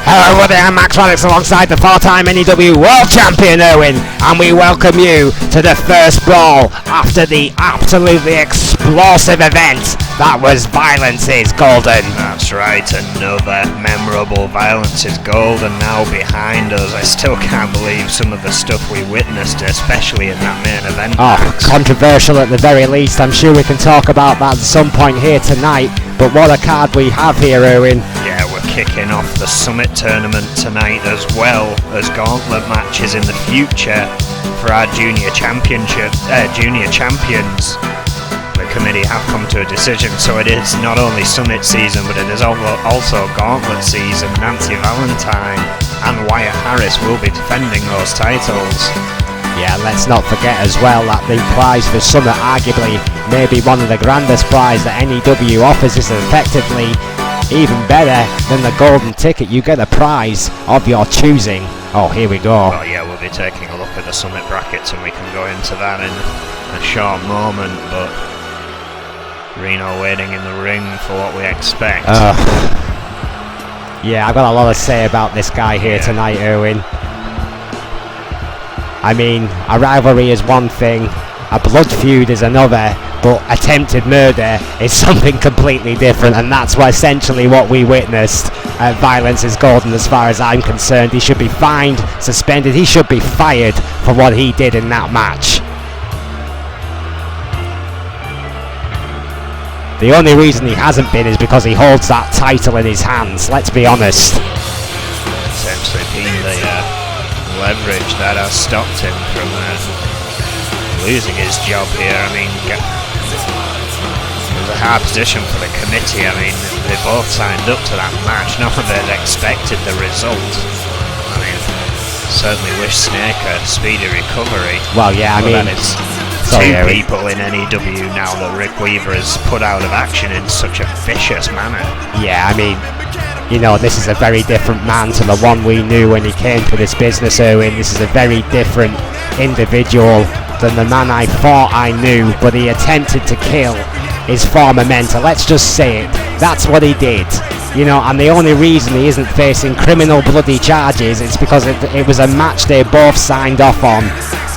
Hello, everybody, I'm Max Radix alongside the four-time NEW World Champion Owen, and we welcome you to the first Brawl after the absolutely explosive event that was Violence is Golden. That's right, another memorable Violence is Golden now behind us. I still can't believe some of the stuff we witnessed, especially in that main event. Oh, controversial at the very least. I'm sure we can talk about that at some point here tonight, but what a card we have here, Owen. Yeah, we're kicking off the Summit Tournament tonight, as well as gauntlet matches in the future for our junior champions. The committee have come to a decision, so it is not only Summit season, but it is also gauntlet season. Nancy Valentine and Wyatt Harris will be defending those titles. Yeah, let's not forget as well that the prize for Summit, arguably maybe one of the grandest prize that NEW offers, is effectively even better than the golden ticket. You get a prize of your choosing. Oh, here we go. Oh yeah, we'll be taking a look at the Summit brackets and we can go into that in a short moment, but Reno waiting in the ring for what we expect. Yeah, I've got a lot to say about this guy here tonight, Owen. I mean, a rivalry is one thing, a blood feud is another, but attempted murder is something completely different, and that's essentially what we witnessed at Violence is Golden as far as I'm concerned. He should be fined, suspended, he should be fired for what he did in that match. The only reason he hasn't been is because he holds that title in his hands, let's be honest. Essentially been the leverage that has stopped him from losing his job here. I mean, it was a hard position for the committee. I mean, they both signed up to that match. None of it expected the result. I mean, certainly wish Snake a speedy recovery. Well, yeah, I mean, it's two people in NEW now that Rick Weaver has put out of action in such a vicious manner. Yeah, I mean, you know, this is a very different man to the one we knew when he came to this business, Owen. This is a very different individual than the man I thought I knew, but he attempted to kill his former mentor. Let's just say it. That's what he did. You know, and the only reason he isn't facing criminal bloody charges is because it was a match they both signed off on.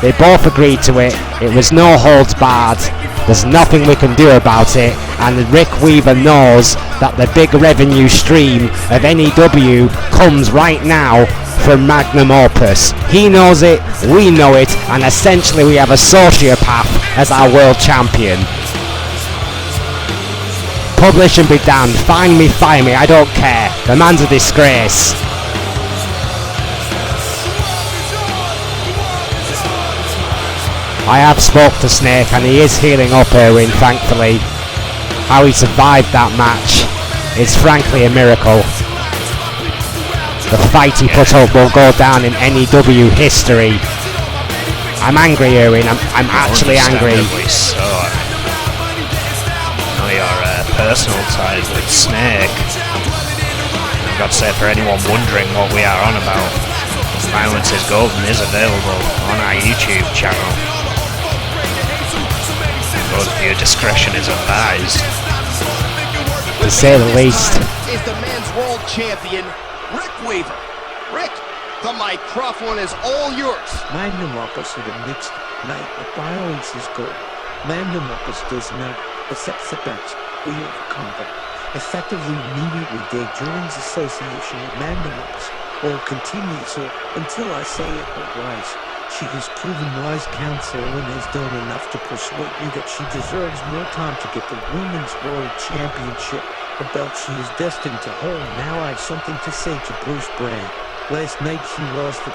They both agreed to it. It was no holds barred. There's nothing we can do about it, and Rick Weaver knows that the big revenue stream of NEW comes right now from Magnum Opus. He knows it, we know it, and essentially we have a sociopath as our world champion. Publish and be damned. Find me, fire me, I don't care. The man's a disgrace. I have spoke to Snake and he is healing up, Erwin, thankfully. How he survived that match is frankly a miracle. The fight he put up will go down in NEW history. I'm angry, Erwin. I'm actually angry. So, I know your personal ties with Snake. I've got to say, for anyone wondering what we are on about, Violence is Golden is available on our YouTube channel. Your discretion is advised. To say the least. Is the men's world champion, Rick Weaver. Rick, the microphone is all yours. Magnum Opus had a mixed night, but Violence is good. Magnum Opus does not accept setbacks. We overcome them. Effectively, immediately, Dave Durand's association with Magnum Opus will continue so until I say it otherwise. She has proven wise counsel and has done enough to persuade me that she deserves more time to get the Women's World Championship, a belt she is destined to hold. Now I have something to say to Bruce Brand. Last night she lost the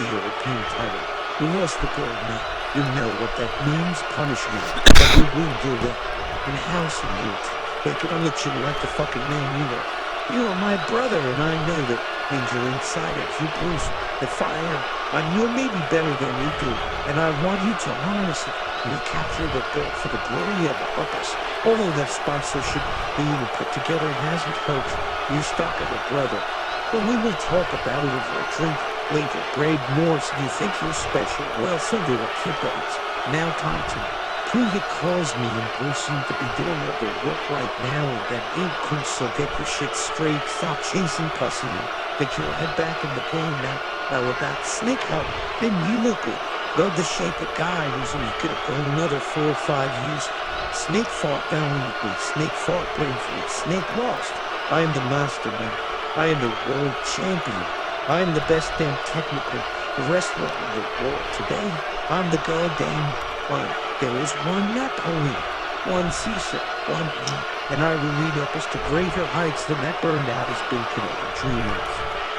European title. We lost the gold medal. You know what that means, punishment. But we will do that. In house and youth. They can let you like the fucking man you are. You are my brother, and I know that means you're inside of you, Bruce. If I know maybe better than you do, and I want you to harness it and recapture the belt for the glory of Opus. Although that sponsorship being put together hasn't helped you stuck as a brother. But we will talk about it over a drink later. Braid Morse, you think you're special? Well, so do our kid buddies. Now time to who you calls me and Bruce seem to be doing all the work right now, and that ain't cool, so get your shit straight. Stop chasing pussy. Get your head back in the game now. Now with that snake out, then you look good. Love the shape of guy who's only gonna go another 4 or 5 years. Snake fought valiantly, Snake fought bravely, Snake lost. I am the master man. I am the world champion. I am the best damn technical wrestler in the world today. I'm the goddamn one. There is one Napoleon, one Caesar, one me, and I will lead up us to greater heights than that burned out as big could ever dream of.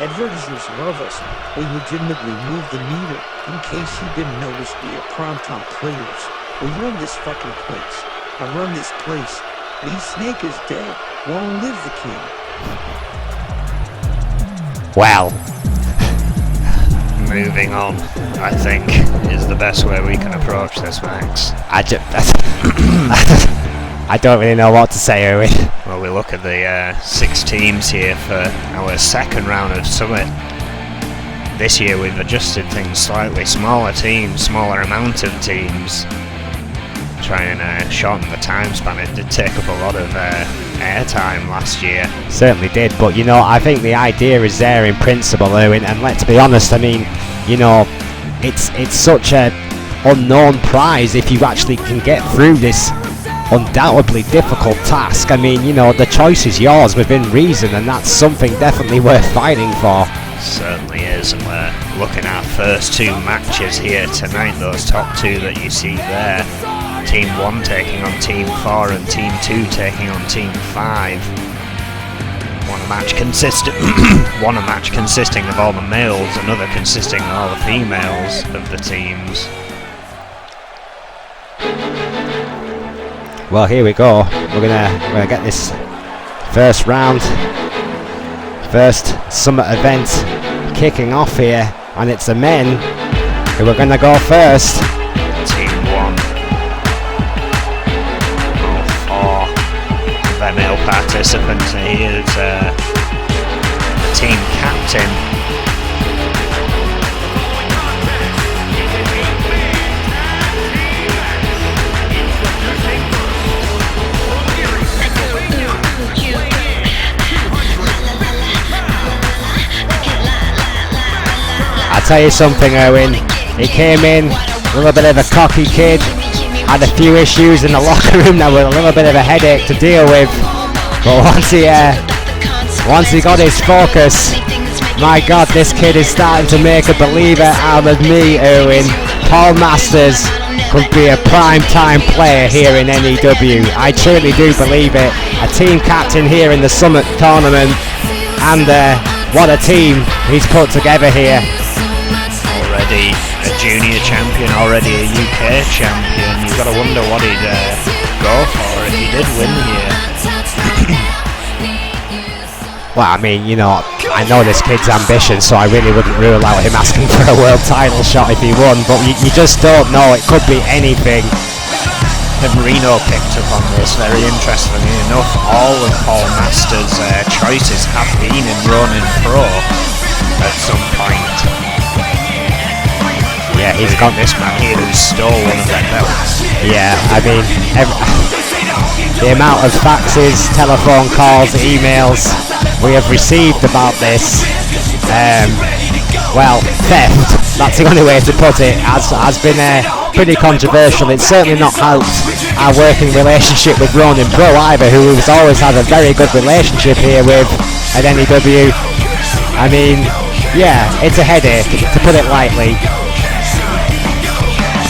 Advertisers love us. We legitimately move the needle. In case you didn't notice, we are primetime players. We run this fucking place. I run this place. Lee Snake is dead. Long live the king. Well, moving on, I think, is the best way we can approach this, Max. I don't really know what to say, Owen. Well, we look at the 6 teams here for our second round of Summit. This year we've adjusted things slightly. Smaller teams, smaller amount of teams. Try and shorten the time span. It did take up a lot of airtime last year. Certainly did, but you know, I think the idea is there in principle, Owen, and let's be honest, I mean, you know, it's such a unknown prize if you actually can get through this undoubtedly difficult task. I mean, you know, the choice is yours within reason, and that's something definitely worth fighting for. Certainly is, and we're looking at first 2 matches here tonight, those top 2 that you see there. Team 1 taking on Team 4 and Team 2 taking on Team 5. One a match consisting of all the males, another consisting of all the females of the teams. Well, here we go. We're gonna get this first round, first Summit event kicking off here, and it's the men who are gonna go first. Team 1. All 4 their male participants, and here's the team captain. I'll tell you something, Owen. He came in a little bit of a cocky kid, had a few issues in the locker room that were a little bit of a headache to deal with. But once he got his focus, my God, this kid is starting to make a believer out of me, Owen. Paul Masters could be a prime-time player here in NEW. I truly do believe it. A team captain here in the Summit tournament, and what a team he's put together here. Already a junior champion, already a UK champion. You've got to wonder what he'd go for if he did win here. Well, I mean, you know, I know this kid's ambition, so I really wouldn't rule out him asking for a world title shot if he won, but you just don't know. It could be anything. The Marino picked up on this, very interestingly enough. All of Paul Masters' choices have been in Ronin Pro at some point. Yeah, he's got this man here who stole one of their belts. Yeah, I mean, the amount of faxes, telephone calls, emails we have received about this, well, theft, that's the only way to put it, has been pretty controversial. It's certainly not helped our working relationship with Ronin Pro either, who has always had a very good relationship here with at NEW. I mean, yeah, it's a headache, to put it lightly.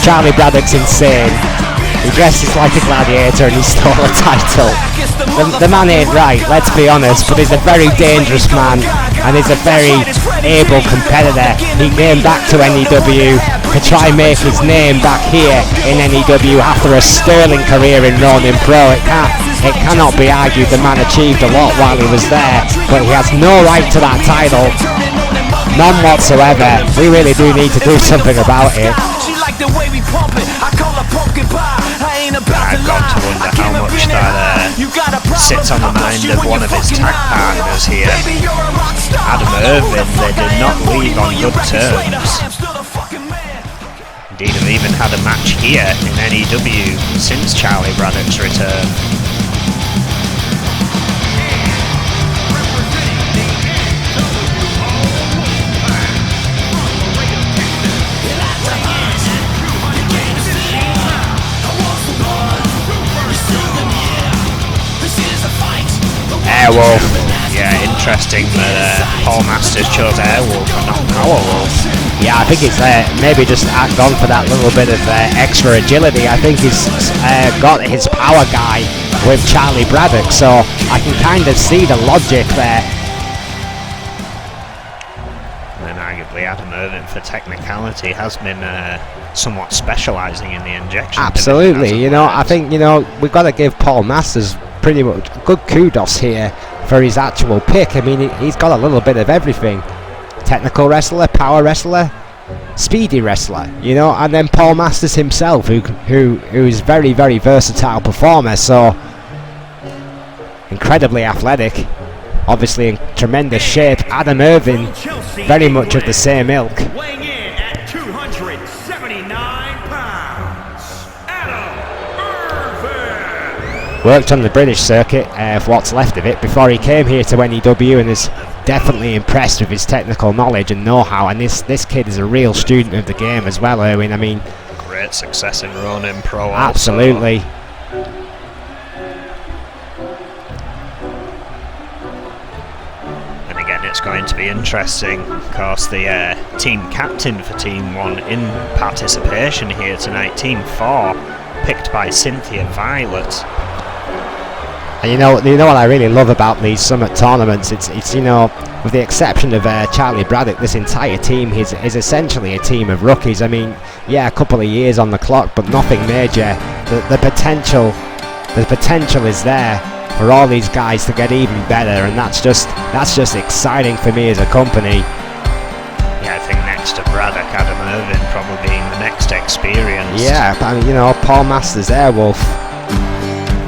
Charlie Braddock's insane. He dresses like a gladiator and he stole a title. The man ain't right, let's be honest, but he's a very dangerous man and he's a very able competitor. He came back to NEW to try and make his name back here in NEW after a sterling career in Ronin Pro. It cannot be argued the man achieved a lot while he was there, but he has no right to that title. None whatsoever. We really do need to do something about it. I've got to wonder how much that sits on the mind of one of his tag partners here. Adam Irvin, they did not leave on good terms. Indeed, have even had a match here in NEW since Charlie Braddock's return. Airwolf. Yeah, interesting that Paul Masters chose Airwolf and not Powerwolf. Yeah, I think it's maybe just gone for that little bit of extra agility. I think he's got his power guy with Charlie Braddock, so I can kind of see the logic there. And then arguably Adam Irvin, for technicality, has been somewhat specialising in the injection. Absolutely, you know, I think, you know, we've got to give Paul Masters pretty much good kudos here for his actual pick. I mean, he's got a little bit of everything. Technical wrestler, power wrestler, speedy wrestler, you know, and then Paul Masters himself, who is very, very versatile performer, so incredibly athletic, obviously in tremendous shape. Adam Irvin, very much of the same ilk. Weighing in at 279 pounds, Adam Irvin. Worked on the British circuit for what's left of it before he came here to NEW, and is definitely impressed with his technical knowledge and know-how, and this kid is a real student of the game as well, Erwin. I mean, great success in Ronin Pro. Absolutely. Also. And again, it's going to be interesting. Of course, the team captain for Team 1 in participation here tonight, Team 4, picked by Cynthia Violet. And you know what I really love about these Summit tournaments, it's you know, with the exception of Charlie Braddock, this entire team is essentially a team of rookies. I mean, yeah, a couple of years on the clock, but nothing major. The potential is there for all these guys to get even better, and that's just exciting for me as a company. Yeah, I think next to Braddock, Adam Irvin probably being the next experience. Yeah, but you know, Paul Masters, Airwolf.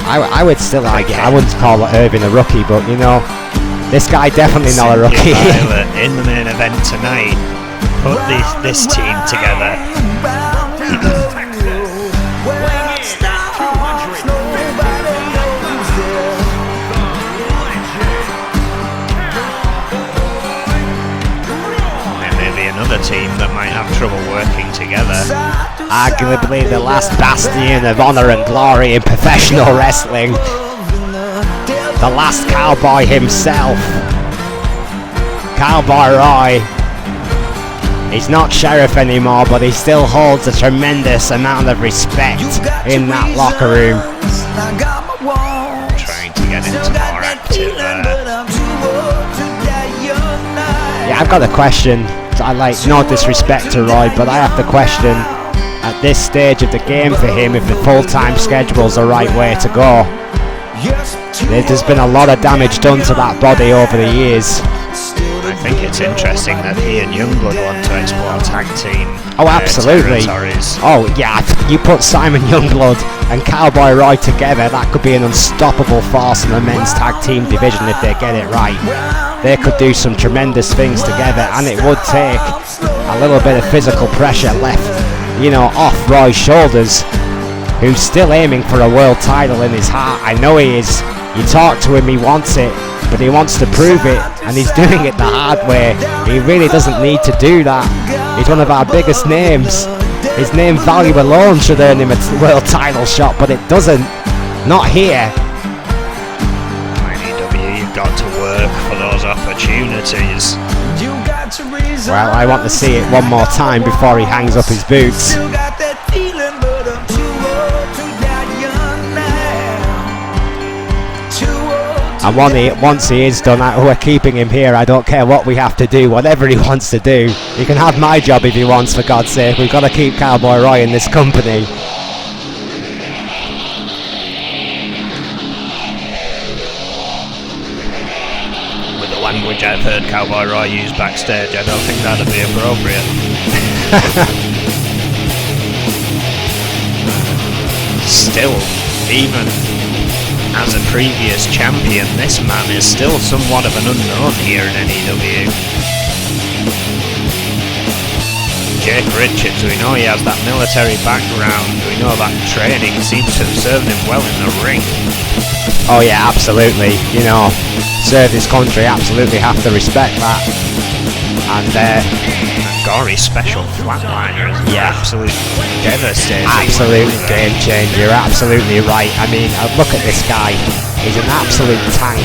I would still argue, I wouldn't call Irvin a rookie, but you know, this guy definitely not a rookie. In the main event tonight, put this team together. And maybe another team that might have trouble working together. Arguably the last bastion of honour and glory in professional wrestling. The last cowboy himself. Cowboy Roy. He's not sheriff anymore, but he still holds a tremendous amount of respect in that locker room. Trying to get into more active Yeah, I've got a question. I like, no disrespect to Roy, but I have to question at this stage of the game for him if the full-time schedule's the right way to go. There's been a lot of damage done to that body over the years. I think it's interesting that he and Youngblood want to explore tag team. Oh, absolutely. Oh, yeah. You put Simon Youngblood and Cowboy Roy together, that could be an unstoppable force in the men's tag team division if they get it right. They could do some tremendous things together, and it would take a little bit of physical pressure left, you know, off Roy's shoulders, who's still aiming for a world title in his heart. I know he is. You talk to him, he wants it, but he wants to prove it, and he's doing it the hard way. He really doesn't need to do that. He's one of our biggest names. His name value alone should earn him a world title shot, but it doesn't. Not here. NEW, you've got to work for those opportunities. Well, I want to see it one more time before he hangs up his boots. And once he is done, we're keeping him here. I don't care what we have to do, whatever he wants to do. He can have my job if he wants, for God's sake. We've got to keep Cowboy Roy in this company. With the language I've heard Cowboy Roy use backstage, I don't think that'd be appropriate. Still, even as a previous champion, this man is still somewhat of an unknown here in NEW. Jake Richards, we know he has that military background, we know that training seems to have served him well in the ring. Oh yeah, absolutely. You know, serve this country, absolutely have to respect that. And Gory special flatliner is absolutely devastating. absolute game changer, you're absolutely right. I mean, look at this guy. He's an absolute tank.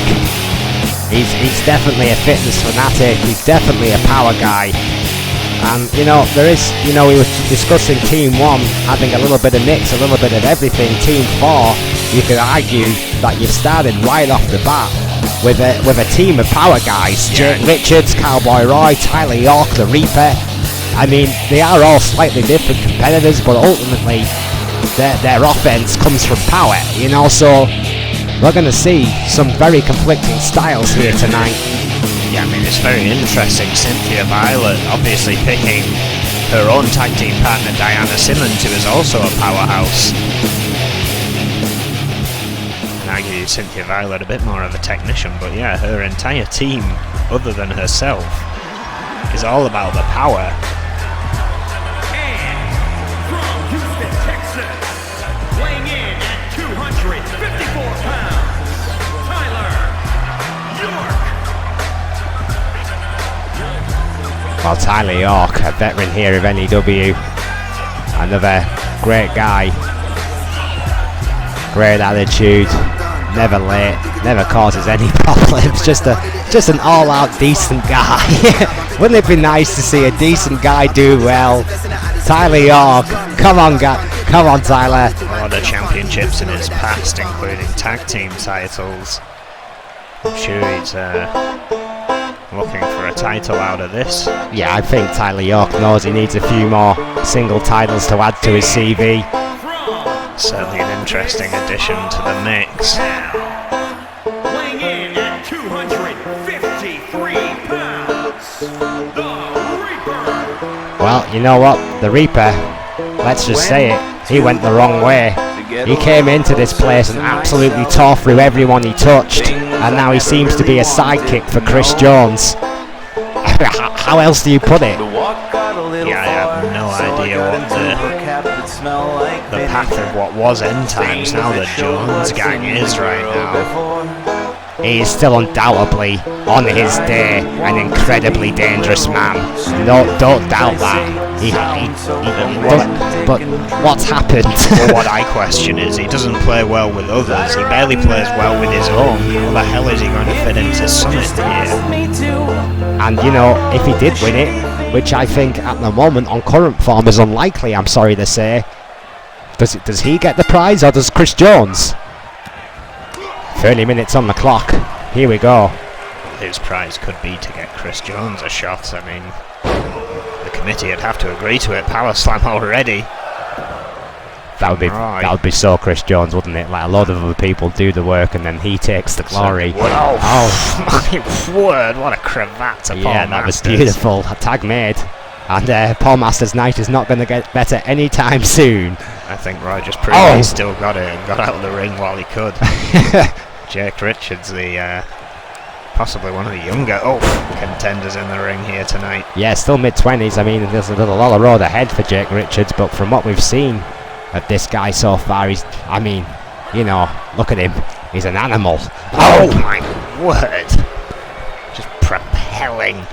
He's definitely a fitness fanatic. He's definitely a power guy. And you know, there is, you know, we were discussing Team 1 having a little bit of mix, a little bit of everything. Team 4, you could argue that you've started right off the bat with a team of power guys. Jake Richards, Cowboy Roy, Tyler York, the Reaper. I mean, they are all slightly different competitors, but ultimately their offense comes from power, you know, so we're going to see some very conflicting styles here tonight. Yeah, I mean, it's very interesting. Cynthia Violet obviously picking her own tag team partner, Diana Simmons, who is also a powerhouse. And I argue Cynthia Violet a bit more of a technician, but yeah, her entire team, other than herself, is all about the power. And from Houston, Texas, weighing in at 254 pounds, Tyler York. Well, Tyler York, a veteran here of NEW, another great guy, great attitude, never late, never causes any problems, just an all-out decent guy. Wouldn't it be nice to see a decent guy do well? Tyler York, come on Tyler. A lot of championships in his past, including tag team titles. I'm sure he's looking for a title out of this. Yeah, I think Tyler York knows he needs a few more single titles to add to his CV. Certainly an interesting addition to the mix. Weighing in at 253 pounds, the Reaper. Well, you know what? The Reaper, let's just say it, he went the wrong way. He came into this place and absolutely tore through everyone he touched, and now he seems to be a sidekick for Chris Jones. How else do you put it? Yeah, I have no idea what the path of what was End Times, now the Jones gang is right now. He is still undoubtedly, on his day, an incredibly dangerous man. No, don't doubt that. But what's happened? Well, what I question is, he doesn't play well with others. He barely plays well with his own. How the hell is he going to fit into Summit here? And you know, if he did win it, which I think at the moment on current form is unlikely, I'm sorry to say, does he get the prize or does Chris Jones? 30 minutes on the clock. Here we go. His prize could be to get Chris Jones a shot. I mean, the committee would have to agree to it. Power slam already. That would be so Chris Jones, wouldn't it? Like a load of other people do the work and then he takes the glory. Oh my word! What a cravat to Paul Yeah, that Masters. was beautiful. A tag made. And Paul Masters' night is not going to get better anytime soon. I think Roy just proved he still got it and got out of the ring while he could. Jake Richards, the possibly one of the younger contenders in the ring here tonight. Yeah, still mid-20s. I mean, there's a lot of road ahead for Jake Richards, but from what we've seen of this guy so far, I mean, you know, look at him. He's an animal. Oh my word! Just propelling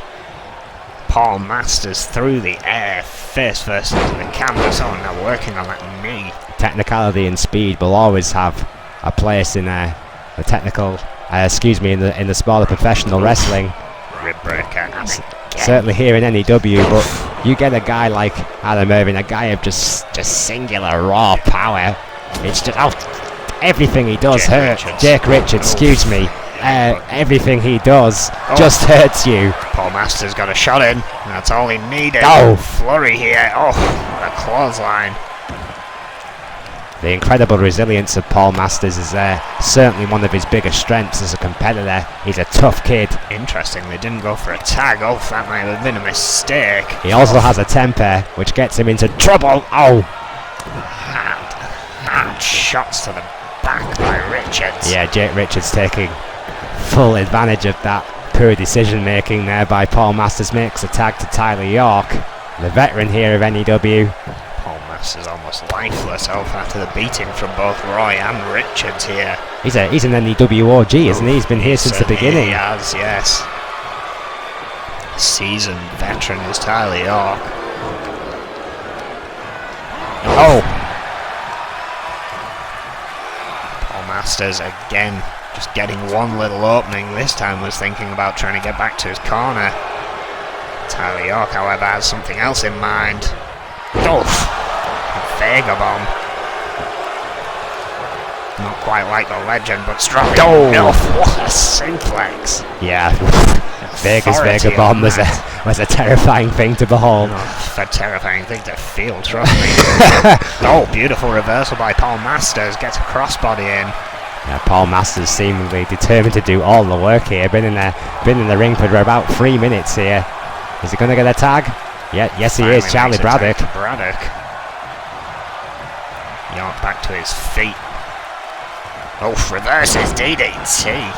Paul Masters through the air, face first into the canvas. Oh, now working on that knee. Technicality and speed will always have a place in the technical, in the sport of professional wrestling. Rib breaker. Certainly here in NEW, but you get a guy like Adam Irving, a guy of just singular raw power. It's just everything he does hurts. Jake Richards, excuse me. Everything he does just hurts you. Paul Masters got a shot in. That's all he needed. Flurry here. What a clothesline. The incredible resilience of Paul Masters is certainly one of his biggest strengths as a competitor. He's a tough kid. Interesting, they didn't go for a tag. That might have been a mistake. He also has a temper, which gets him into trouble. Hard shots to the back by Richards. Yeah, Jake Richards taking full advantage of that poor decision making there by Paul Masters. Makes a tag to Tyler York. The veteran here of NEW. Paul Masters almost lifeless after the beating from both Roy and Richards here. He's an NEW OG, isn't he? He's been here since the beginning. He has, yes. Seasoned veteran is Tyler York. Oh! Paul Masters again, just getting one little opening. This time was thinking about trying to get back to his corner. Tyler York, however, has something else in mind. Oh! Vega bomb. Not quite like the legend, but strong enough. What a suplex! Yeah, Vega's Vega bomb was a terrifying thing to behold. Oh, a terrifying thing to feel, trust me. Oh, beautiful reversal by Paul Masters. Gets a crossbody in. Yeah, Paul Masters seemingly determined to do all the work here. Been in the ring for about 3 minutes here. Is he going to get a tag? Yeah, yes he is. Charlie Braddock. York back to his feet. Oh, reverses DDT.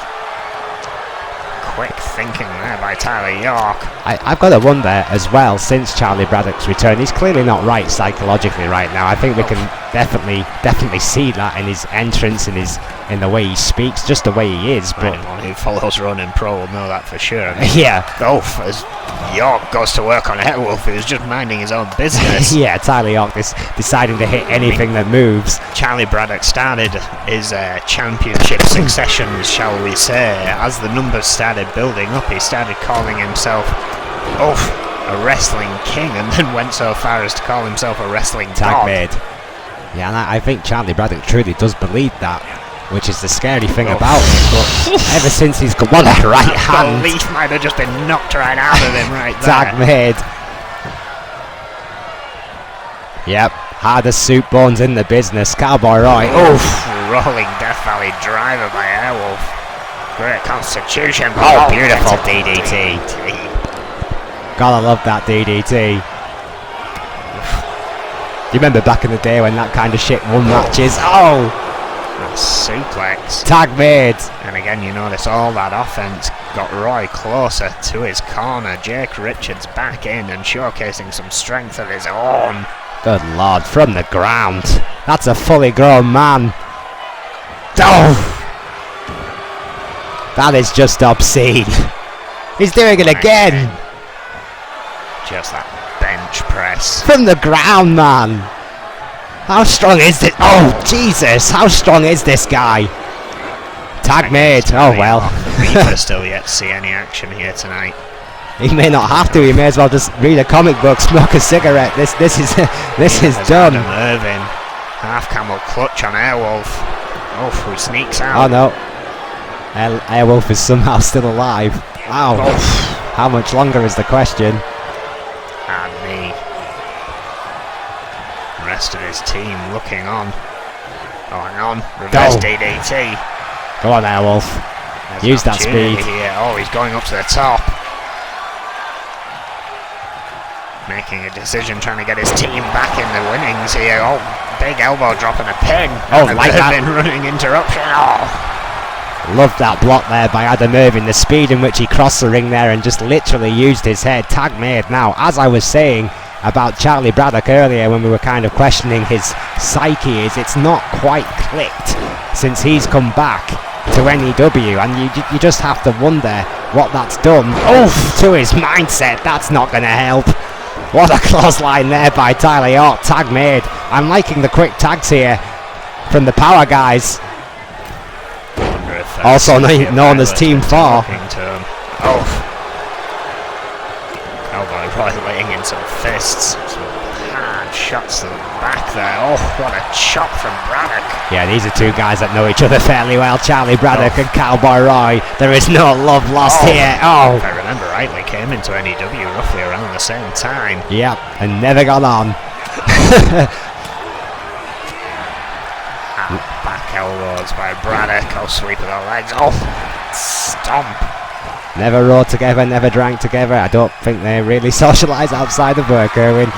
Quick thinking there by Tyler York. I've got to wonder as well, since Charlie Braddock's return, he's clearly not right psychologically right now. I think we can definitely see that in his entrance, in the way he speaks, just the way he is. But anyone who follows Ronin Pro will know that for sure. Yeah. Oh, as York goes to work on Airwolf, who's just minding his own business. Yeah, Tyler York is deciding to hit anything that moves. Charlie Braddock started his championship succession, shall we say. As the numbers started building up, he started calling himself a wrestling king, and then went so far as to call himself a wrestling tag god. made. Yeah, and I think Charlie Braddock truly does believe that, which is the scary thing about him. But ever since he's got one right hand, the leaf might have just been knocked right out of him right there. Tag made. Yep, hardest soup bones in the business. Cowboy Roy. Oof, rolling Death Valley driver by Airwolf. Great constitution. Oh, beautiful DDT. Gotta love that DDT. Do you remember back in the day when that kind of shit won matches? Oh! Suplex. Tag made. And again, you notice all that offense got Roy closer to his corner. Jake Richards back in and showcasing some strength of his own. Good lord, from the ground. That's a fully grown man. Oh! That is just obscene. He's doing it again. Just that bench press. From the ground, man. How strong is this? Oh, Jesus. How strong is this guy? Tag made. Oh, well. We're still yet to see any action here tonight. He may not have to. He may as well just read a comic book, smoke a cigarette. This is done. Adam Irvin. Half camel clutch on Airwolf. Oh, who sneaks out. Oh, no. Airwolf is somehow still alive. Ow. Oh. How much longer is the question? And the rest of his team looking on. Oh, hang on. Reverse DDT. Go on, Airwolf. Use that speed. Here. Oh, he's going up to the top. Making a decision, trying to get his team back in the winnings here. Oh, big elbow drop and a pin. Oh, like that. Running interruption. Oh. Loved that block there by Adam Irvin. The speed in which he crossed the ring there and just literally used his head. Tag made. Now, as I was saying about Charlie Braddock earlier when we were kind of questioning his psyche, it's not quite clicked since he's come back to NEW, and you just have to wonder what that's done. Oof, to his mindset. That's not going to help. What a clothesline there by Tyler York. Tag made. I'm liking the quick tags here from the power guys. Also known as Team 4. Oh. Cowboy Roy laying in some fists. Some hard shots to the back there. Oh, what a chop from Braddock. Yeah, these are two guys that know each other fairly well. Charlie Braddock and Cowboy Roy. There is no love lost here. Oh. If I remember rightly, came into NEW roughly around the same time. Yep, and never got on. Back elbows by Braddock. Oh, sweep of the legs. Oh, stomp. Never rode together, never drank together. I don't think they really socialise outside of work, Erwin.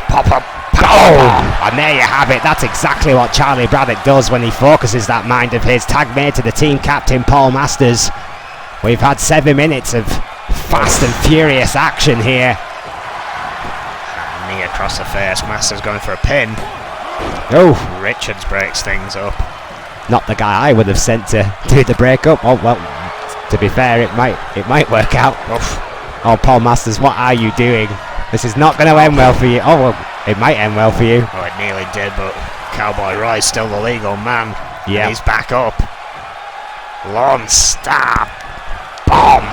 Pop up. Oh! And there you have it. That's exactly what Charlie Braddock does when he focuses that mind of his. Tag made to the team captain, Paul Masters. We've had 7 minutes of fast and furious action here. across the face. Masters going for a pin. Oh, Richards breaks things up. not the guy I would have sent to do the breakup. Oh well, to be fair, it might work out. Oof. Oh, Paul Masters, what are you doing? This is not going to end well for you. Oh, well, it might end well for you. Oh, it nearly did, but Cowboy Roy's still the legal man. Yeah. And he's back up. Lone Star Bomb.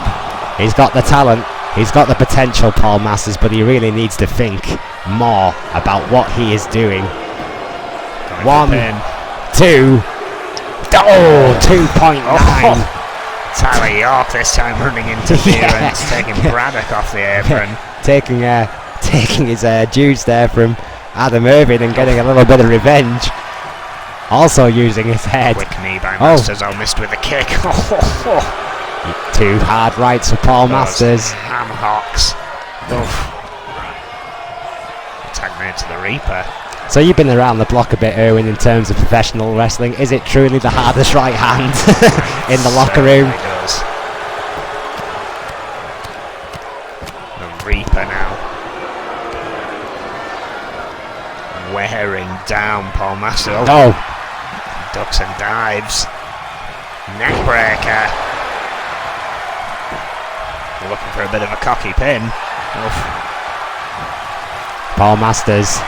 He's got the talent. He's got the potential, Paul Masters, but he really needs to think more about what he is doing. Going 1, for pin. 2. Oh, 2.9. Oh. Tyler York this time running interference, taking Braddock off the apron. taking his dues there from Adam Irvin and getting a little bit of revenge. Also using his head. Quick knee by Masters. Oh, missed with the kick. 2 hard rights for Paul Masters. Ham hocks. Tag made to the Reaper. So you've been around the block a bit, Erwin, in terms of professional wrestling. Is it truly the hardest right hand in the locker room? It does. The Reaper now. Wearing down Paul Masters. Oh, Ducks and dives. Neckbreaker. Looking for a bit of a cocky pin. Oof. Paul Masters.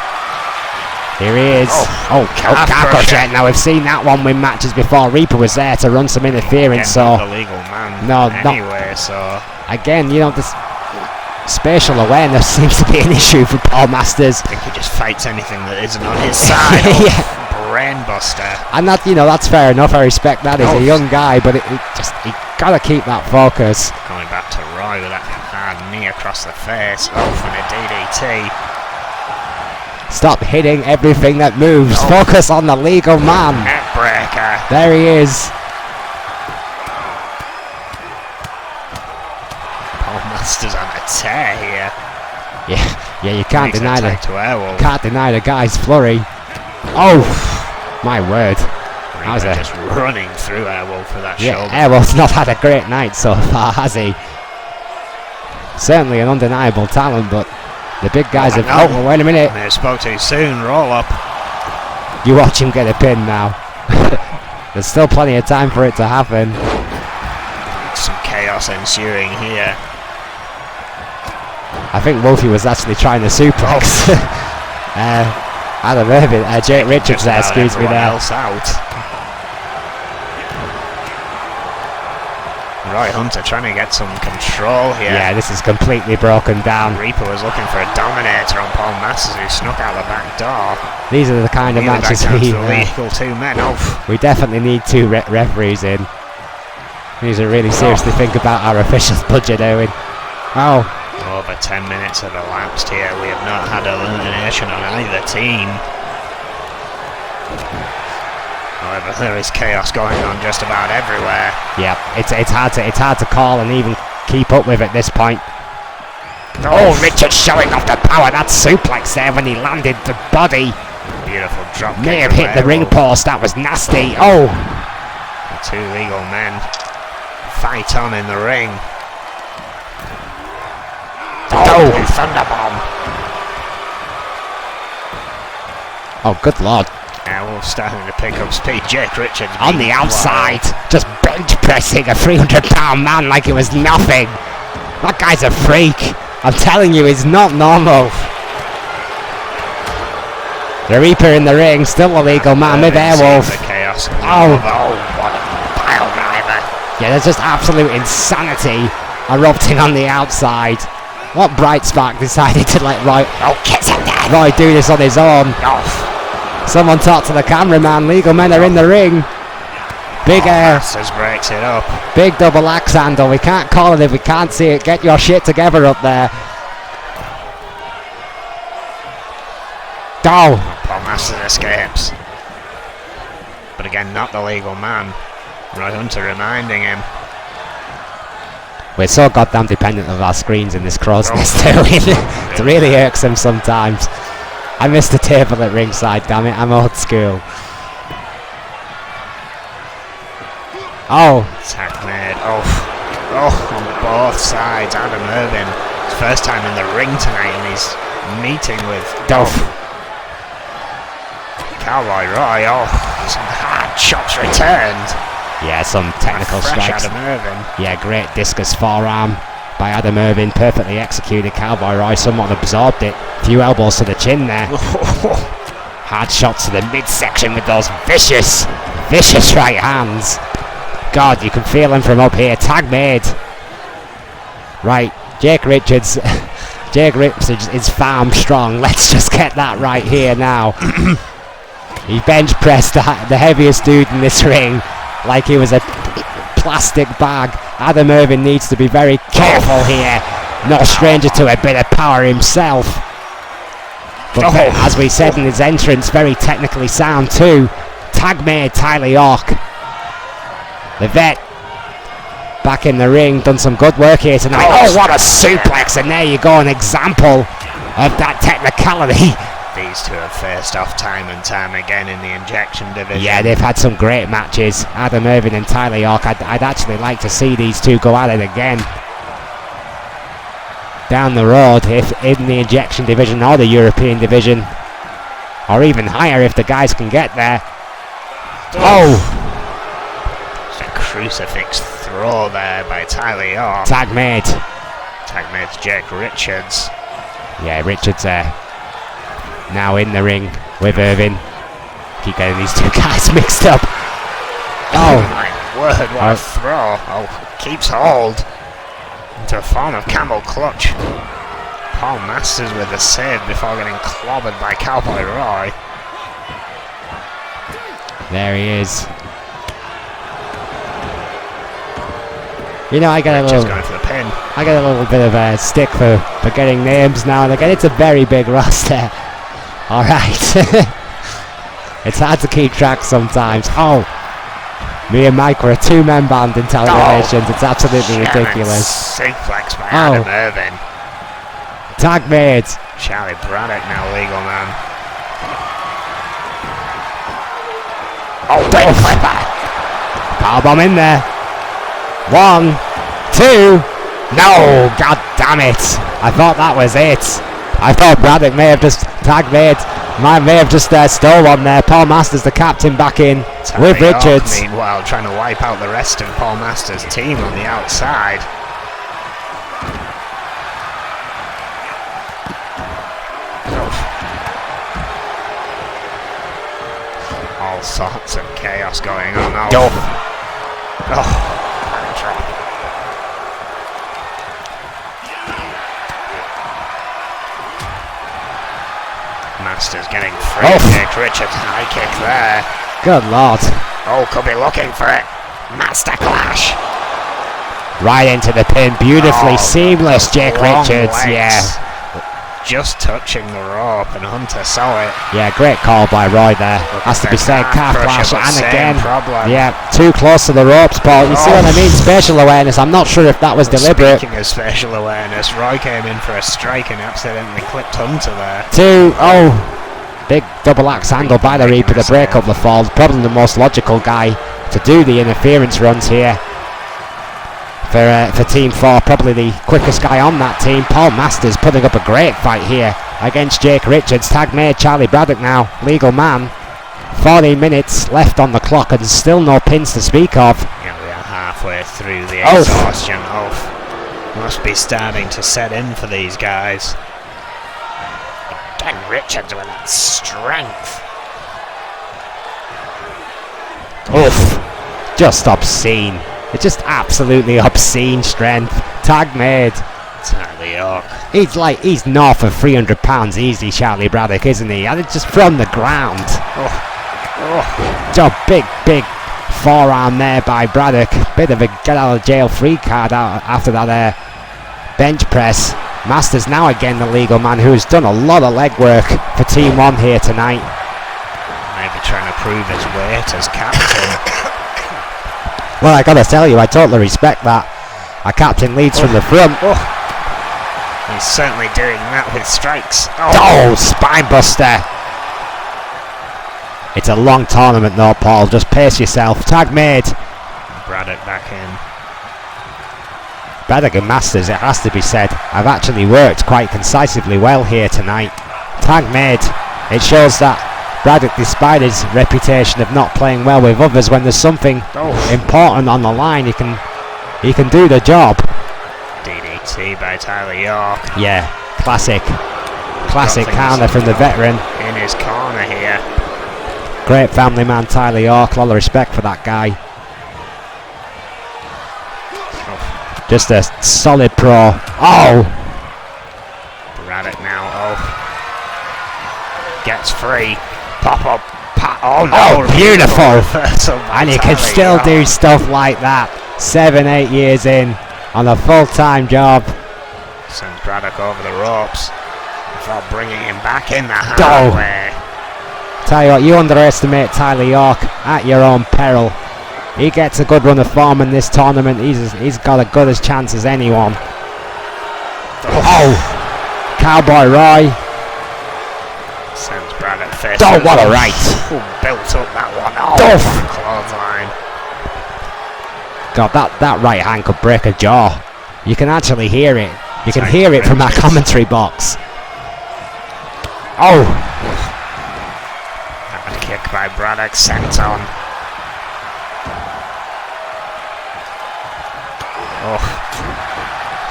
Here he is. Oh, calf crusher. Now we've seen that one win matches before. Reaper was there to run some interference, Again, so not the legal man. No, anyway, so again, you know, this spatial awareness seems to be an issue for Paul Masters. I think he just fights anything that isn't on his side. Yeah. Brainbuster. And that, you know, that's fair enough. I respect that. He's a young guy, but he gotta keep that focus. Going back to Roy with that hard knee across the face. Oh, from a DDT. Stop hitting everything that moves. Focus on the legal man. Neckbreaker. There he is. Paul Masters on a tear here. Yeah, you can't deny that. To Airwolf. Can't deny the guy's flurry. Oh, my word. That was just running through Airwolf for that shoulder. Airwolf's not had a great night so far, has he? Certainly an undeniable talent, but the big guys have... Oh, well, wait a minute. They spoke too soon. Roll up. You watch him get a pin now. There's still plenty of time for it to happen. Some chaos ensuing here. I think Wolfie was actually trying to suplex. Adam Irvin, Jake Richards there, excuse me there. Else out. Roy Hunter trying to get some control here. Yeah, this is completely broken down. Reaper was looking for a dominator on Paul Masters, who snuck out the back door. These are the kind of matches we we definitely need 2 referees in. We need to really seriously think about our officials' budget, Owen. Oh. Over 10 minutes have elapsed here. We have not had elimination on either team. However, there is chaos going on just about everywhere. Yeah, it's hard to call and even keep up with at this point. Oh, Richard showing off the power. That suplex there when he landed the body. Beautiful drop. May have hit the ring post. That was nasty. Oh, the 2 legal men fight on in the ring. Oh, Thunderbomb. Oh, good lord. Now we're starting to pick up speed. Jake Richards on the outside, just bench pressing a 300-pound man like it was nothing. That guy's a freak. I'm telling you, he's not normal. The Reaper in the ring, still a legal man with Airwolf. Oh, what a pile driver. Yeah, there's just absolute insanity erupting on the outside. What bright spark decided to let Roy do this on his own? Someone talk to the cameraman. Legal men are in the ring. Big Masters breaks it up. Big double axe handle. We can't call it if we can't see it. Get your shit together up there. Oh. Paul Masters escapes. But again, not the legal man. Roy Hunter reminding him. We're so goddamn dependent of our screens in this crow's nest too. It really irksome sometimes. I missed the table at ringside, damn it. I'm old school. Oh. Attack made. Oh, on both sides. Adam Irvin. His first time in the ring tonight, and he's meeting with Dolph. Cowboy Roy. Oh, some hard shots returned. Yeah, some technical Fresh strikes. Adam Irvin. Yeah, great discus forearm by Adam Irvin, perfectly executed. Cowboy Roy somewhat absorbed it. Few elbows to the chin there. Hard shots to the midsection with those vicious right hands. God, you can feel him from up here. Tag made. Right, Jake Richards. Jake Richards is farm strong. Let's just get that right here now. He bench pressed the heaviest dude in this ring like he was a plastic bag. Adam Irvin needs to be very careful here. No stranger to a bit of power himself. But as we said in his entrance, very technically sound too. Tag made Tyler York. The vet back in the ring, done some good work here tonight. Oh, what a suplex, and there you go, an example of that technicality. These two have faced off time and time again in the injection division. Yeah, they've had some great matches. Adam Irvin and Tyler York. I'd actually like to see these two go at it again down the road, if in the injection division or the European division, or even higher if the guys can get there. Oh! It's a crucifix throw there by Tyler York. Tag made. Tag made Jake Richards. Yeah, Richards now in the ring with Irvin. Keep getting these two guys mixed up. Oh my word, what a throw. Oh, keeps hold into a form of camel clutch. Paul Masters with the save before getting clobbered by Cowboy Roy. There he is. You know, I get Richards going for the pin. I get a little bit of a stick for getting names now and again. It's a very big roster. Alright. It's hard to keep track sometimes. Oh! Me and Mike were a two-man band in televisions. It's absolutely ridiculous. Suplex by Adam Irvin. Tag made. Charlie Braddock now legal man. Oh, big flipper. Powerbomb in there. 1, 2. No, god damn it. I thought that was it. I thought Braddock may have just tag made. May have just stole one there. Paul Masters, the captain, back in with Richards. Meanwhile, trying to wipe out the rest of Paul Masters' team on the outside. All sorts of chaos going on. Masters getting free. Jake Richards high kick there. Good lord. Oh, could be looking for it. Master Clash. Right into the pin. Beautifully seamless, Jake Richards. Legs. Yeah. Just touching the rope, and Hunter saw it. Yeah, great call by Roy there. Has to be said, calf flash, and again. Yeah, too close to the ropes, Paul. You see what I mean? Spatial awareness. I'm not sure if that was deliberate. Speaking of spatial awareness, Roy came in for a strike and accidentally clipped Hunter there. Big double axe handle by the Reaper to break up the falls. Probably the most logical guy to do the interference runs here. For Team 4, probably the quickest guy on that team. Paul Masters putting up a great fight here against Jake Richards. Tag made Charlie Braddock now, legal man. 14 minutes left on the clock and still no pins to speak of. Yeah, we are halfway through the exhaustion. Must be starting to set in for these guys. Again, Richards with that strength. Just obscene. It's just absolutely obscene strength. Tag made. Tyler York. He's north of 300 pounds easy, Charlie Braddock, isn't he? And it's just from the ground. Big forearm there by Braddock. Bit of a get out of jail free card out after that bench press. Masters now again the legal man who's done a lot of legwork for Team 1 here tonight. Maybe trying to prove his weight as captain. Well, I gotta tell you, I totally respect that. Our captain leads from the front. He's certainly doing that with strikes. Spine buster. It's a long tournament though, Paul. Just pace yourself. Tag made. Braddock back in. Braddock and Masters, it has to be said, have actually worked quite concisively well here tonight. Tag made. It shows that Braddock, despite his reputation of not playing well with others, when there's something important on the line, he can do the job. DDT by Tyler York. Yeah, classic counter from the veteran. In his corner here. Great family man, Tyler York. A lot of respect for that guy. Just a solid pro. Oh! Braddock now. Oh. Gets free. Pop up. Oh no. Oh, beautiful. And he can Tyler still York. do stuff like that. 7-8 years in on a full-time job. Sends Braddock over the ropes before bringing him back in the Oh. hard way. Tell you what, you underestimate Tyler York at your own peril. He gets a good run of form in this tournament. He's got as good a chance as anyone. Oh! Cowboy Roy. Sends Braddock face. Oh, what a right. Built up that one. Oh, Duff. clothesline. God, that right hand could break a jaw. You can actually hear it. You can Tight hear it from that clinches. commentary box. Oh! And a kick by Braddock sent on. Oh.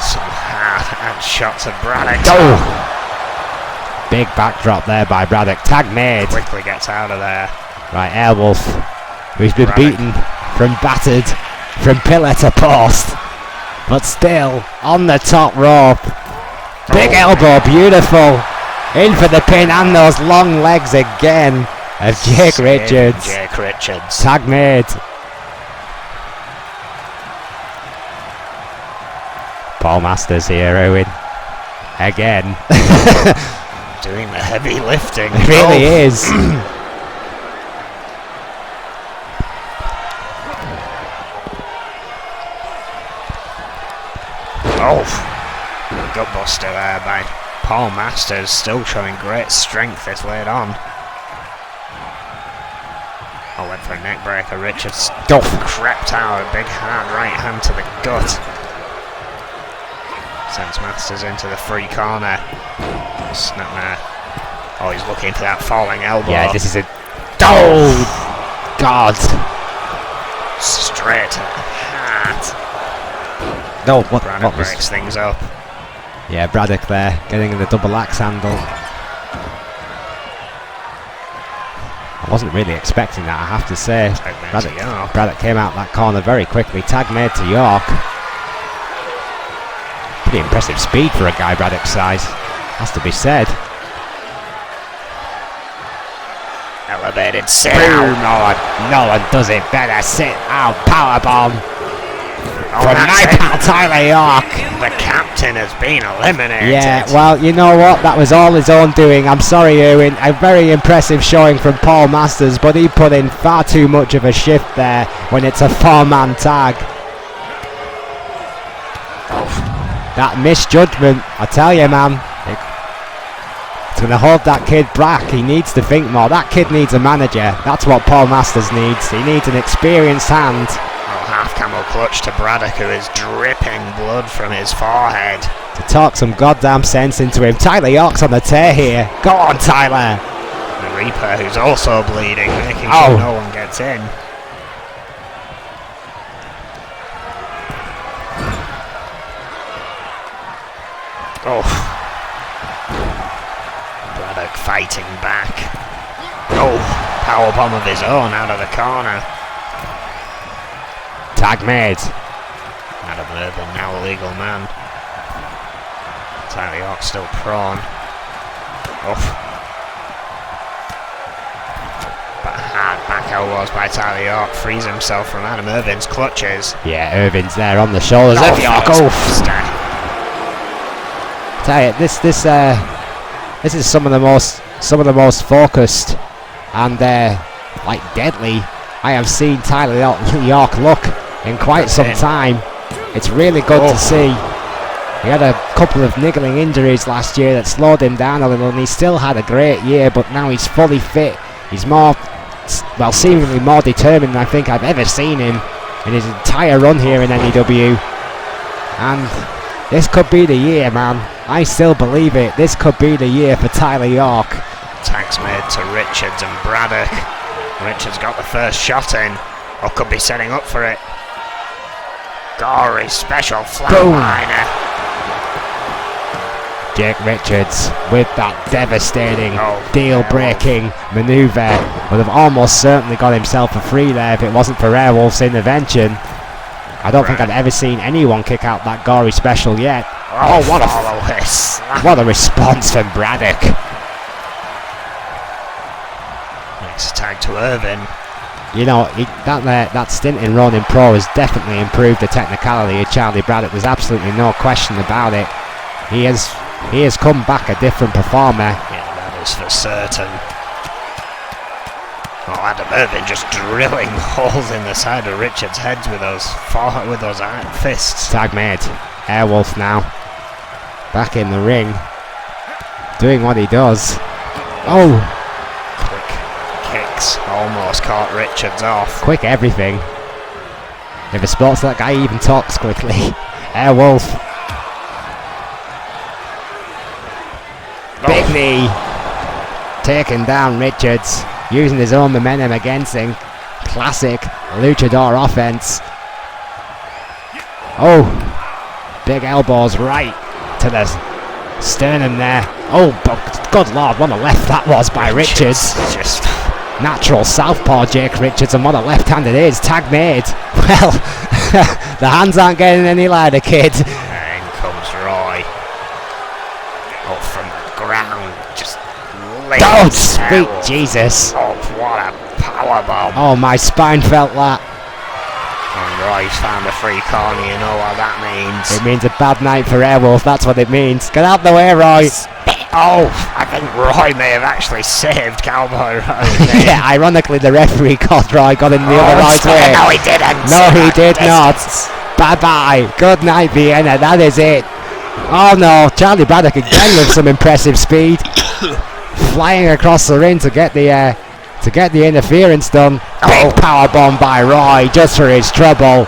Some hard shots of Braddock. Oh! Big backdrop there by Braddock. Tag made. Quickly gets out of there. Right, Airwolf, who's been Braddock. beaten from battered from pillar to post, but still on the top rope. Big elbow, beautiful. In for the pin and those long legs again of Jake Richards. Jake Richards. Tag made. Paul Masters here, Owen. Again. Doing the heavy lifting. It really is. Oh, gutbuster there by Paul Masters, still showing great strength this late on. Oh, went for a neck breaker. Richards crept out, a big hard right hand to the gut. Sends Masters into the free corner. Snap there. Oh, he's looking for that falling elbow. Yeah, this is a... Oh! God! Straight to the heart. No, what Braddock was... breaks things up. Yeah, Braddock there, getting in the double axe handle. I wasn't really expecting that, I have to say. Tag made to York. Braddock came out that corner very quickly. Tag made to York. Pretty impressive speed for a guy Braddock's size, has to be said. Elevated sit Boom! out. No one does it better. Sit out, powerbomb Oh, from that's my it. pal Tyler York. The captain has been eliminated. Yeah, well, you know what? That was all his own doing. I'm sorry, Owen. A very impressive showing from Paul Masters, but he put in far too much of a shift there when it's a four-man tag. That misjudgment, I tell you, man. It's going to hold that kid back. He needs to think more. That kid needs a manager. That's what Paul Masters needs. He needs an experienced hand. Oh, half camel clutch to Braddock, who is dripping blood from his forehead. To talk some goddamn sense into him. Tyler York's on the tear here. Go on, Tyler. The Reaper, who's also bleeding, making Oh. sure no one gets in. Oh. Braddock fighting back. Oh, powerbomb of his own out of the corner. Tag made. Adam Irvin, now a legal man. Tyler York still prone. Oh. But hard back elbows by Tyler York frees himself from Adam Irvin's clutches. Yeah, Irvin's there on the shoulders Oh, of York. Tell you, this is some of the most focused and like deadly I have seen Tyler York look in quite some time. It's really good to see. He had a couple of niggling injuries last year that slowed him down a little, and he still had a great year, but now he's fully fit. He's more, well, seemingly more determined than I think I've ever seen him in his entire run here in NEW. And this could be the year, man. I still believe it. This could be the year for Tyler York. Tags made to Richards and Braddock. Richards got the first shot in, or could be setting up for it. Gory special flatliner. Jake Richards with that devastating, deal-breaking manoeuvre would have almost certainly got himself a free there if it wasn't for Airwolf's intervention. I don't think I've ever seen anyone kick out that gory special yet. Oh, what a response from Braddock. Next tag to Irvin. You know, that stint in Ronin Pro has definitely improved the technicality of Charlie Braddock. There's absolutely no question about it. He has come back a different performer. Yeah, that is for certain. Oh, Adam Irvin just drilling holes in the side of Richards' heads with those iron fists. Tag made. Airwolf now back in the ring, doing what he does. Oh! Quick kicks almost caught Richards off. Quick everything. If a sports that guy even talks quickly. Airwolf. Big knee. Taking down Richards. Using his own momentum against him. Classic luchador offense. Oh, big elbows right to the sternum there. Oh, good lord, what a left that was by Richards. Just natural southpaw Jake Richards, and what a left-hand it is. Tag made. Well, the hands aren't getting any lighter, kid. And in comes Roy. Oh, from the ground, just oh, sweet Jesus. Oh, what a powerbomb. Oh, my spine felt that. And Roy's found a free corner, you know what that means. It means a bad night for Airwolf, that's what it means. Get out the way, Roy. Oh, I think Roy may have actually saved Cowboy Roy. Yeah, ironically the referee called Roy, got in the other right way. No, he didn't. No, he did not. Bye-bye. Good night, Vienna. That is it. Oh no, Charlie Braddock again with some impressive speed. Flying across the ring to get the interference done. Big power bomb by Roy just for his trouble.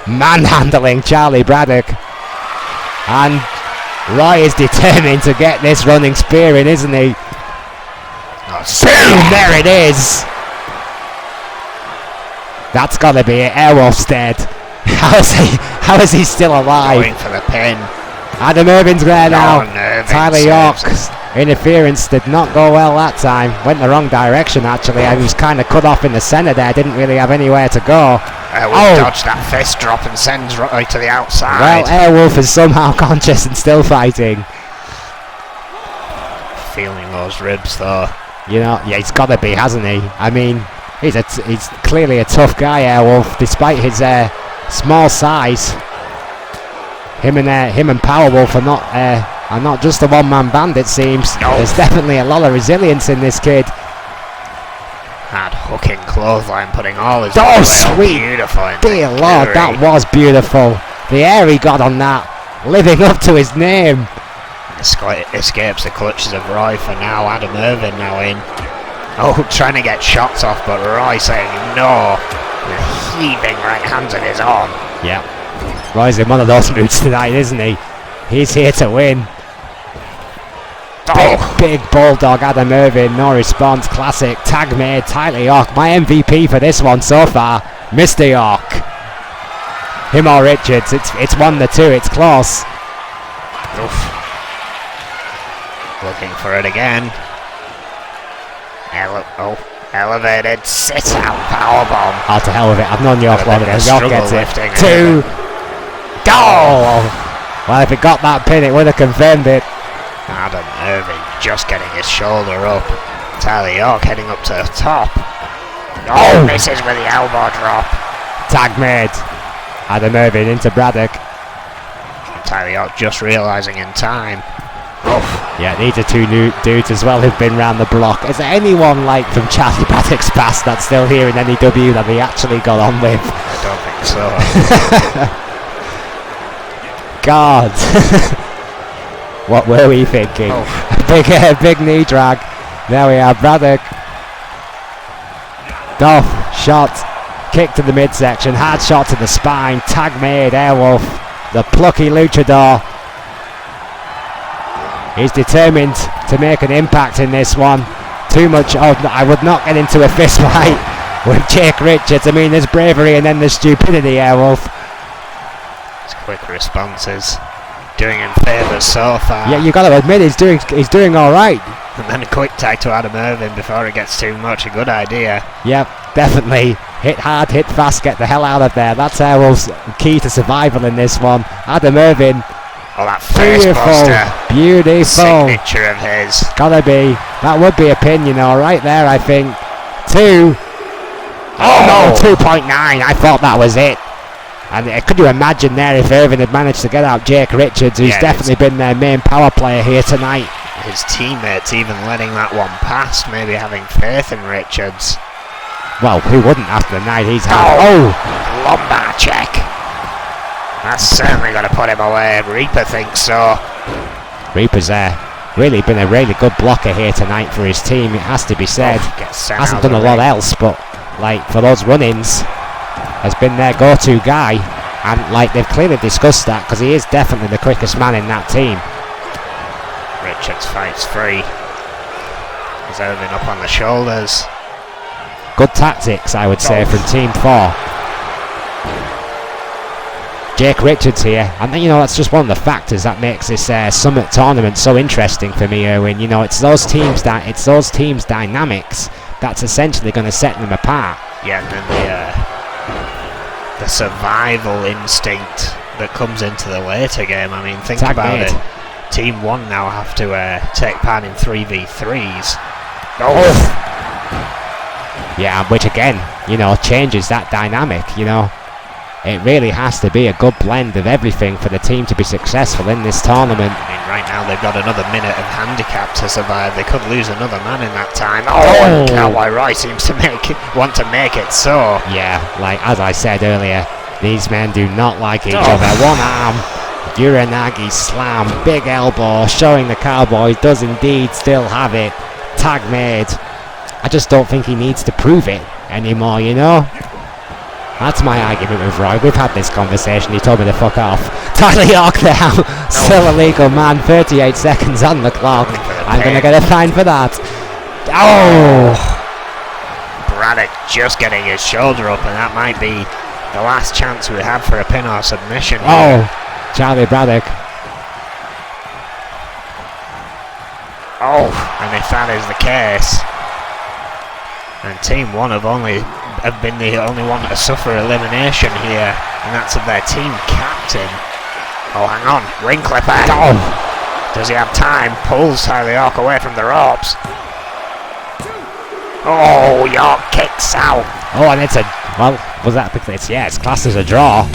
Manhandling Charlie Braddock. And Roy is determined to get this running spear in, isn't he? Boom! There it is. That's gotta be it. Airwolf's dead. How is he still alive? Going for the pin. Adam Irvin's there now. Irvin Tyler York's interference did not go well that time. Went the wrong direction actually. I was kind of cut off in the centre there. Didn't really have anywhere to go. Dodged that fist drop and sends right to the outside. Well, Airwolf is somehow conscious and still fighting. Feeling those ribs though. You know, yeah, he's got to be, hasn't he? I mean, he's clearly a tough guy, Airwolf, despite his small size. Him and Powerwolf are not just a one-man band, it seems. No. There's definitely a lot of resilience in this kid. Had hooking clothesline, putting all his sweet, beautiful. Dear Lord, that was beautiful. The air he got on that, living up to his name. Escapes the clutches of Roy for now. Adam Irvin now in. Oh, trying to get shots off, but Roy saying no. With heaving right hands in his arm. Yeah. Roy's in one of those moods tonight, isn't he? He's here to win. Big bulldog Adam Irvin, no response. Classic. Tag made. Tyler York, my MVP for this one so far. Mr. York. Him or Richards. It's 1-2. It's close. Oof. Looking for it again. Elevated sit-out powerbomb. Oh, to hell with it. I've known York long enough. York gets it. 2. Goal! Well, if it got that pin, it would have confirmed it. Adam Irvin just getting his shoulder up. Tyler York heading up to the top. Oh, misses with the elbow drop. Tag made. Adam Irvin into Braddock. Tyler York just realising in time. Yeah, these are two new dudes as well who've been round the block. Is there anyone like from Charlie Braddock's past that's still here in NEW that he actually got on with? I don't think so. God. What were we thinking? Big knee drag. There we are, Braddock. Shot. Kick to the midsection. Hard shot to the spine. Tag made. Airwolf the plucky luchador. He's determined to make an impact in this one. Too much. Oh, I would not get into a fist fight with Jake Richards. I mean, there's bravery and then there's stupidity, Airwolf. His quick responses doing him favours so far. Yeah, you got to admit he's doing all right. And then a quick tag to Adam Irvin before it gets too much. A good idea. Yep, definitely. Hit hard, hit fast, get the hell out of there. That's Airwolf's key to survival in this one. Adam Irvin. Oh, that face buster. Beautiful. Signature of his. Gotta be. That would be a pin, you know, right there, I think. 2. Oh no, 2.9. I thought that was it. And could you imagine there if Irvin had managed to get out Jake Richards, who's definitely been their main power player here tonight. His teammates even letting that one pass, maybe having faith in Richards. Well, who wouldn't after the night he's had? Oh! Lumbar check. That's certainly going to put him away. Reaper thinks so. Reaper's really been a really good blocker here tonight for his team, it has to be said. Hasn't done a lot else, but like for those run-ins, has been their go-to guy. And like they've clearly discussed that because he is definitely the quickest man in that team. Richards fights free. He's Irvin up on the shoulders. Good tactics, I would say, from Team 4. Jake Richards here, and you know that's just one of the factors that makes this Summit tournament so interesting for me, Erwin. You know, it's those teams dynamics that's essentially going to set them apart. Yeah, and then the survival instinct that comes into the later game. I mean, think about it. Team 1 now have to take part in 3v3s. Oh. Yeah, which again, you know, changes that dynamic, you know. It really has to be a good blend of everything for the team to be successful in this tournament. I mean, right now they've got another minute of handicap to survive. They could lose another man in that time. Oh, and Cowboy Roy seems to want to make it so. Yeah, like as I said earlier, these men do not like each other. One arm, Uranagi slam, big elbow, showing the Cowboy does indeed still have it. Tag made. I just don't think he needs to prove it anymore, you know? That's my argument with Roy. We've had this conversation. He told me to fuck off. Tyler York now. Still a legal man. 38 seconds on the clock. I'm going to get a fine for that. Oh! Braddock just getting his shoulder up, and that might be the last chance we have for a pin or submission here. Oh! Charlie Braddock. Oh! And if that is the case, and Team 1 have been the only one to suffer elimination here, and that's of their team captain. Oh, hang on, ring clipper. Oh. Does he have time? Pulls Tyler York away from the ropes. Oh, York kicks out. Oh, and it's it's classed as a draw.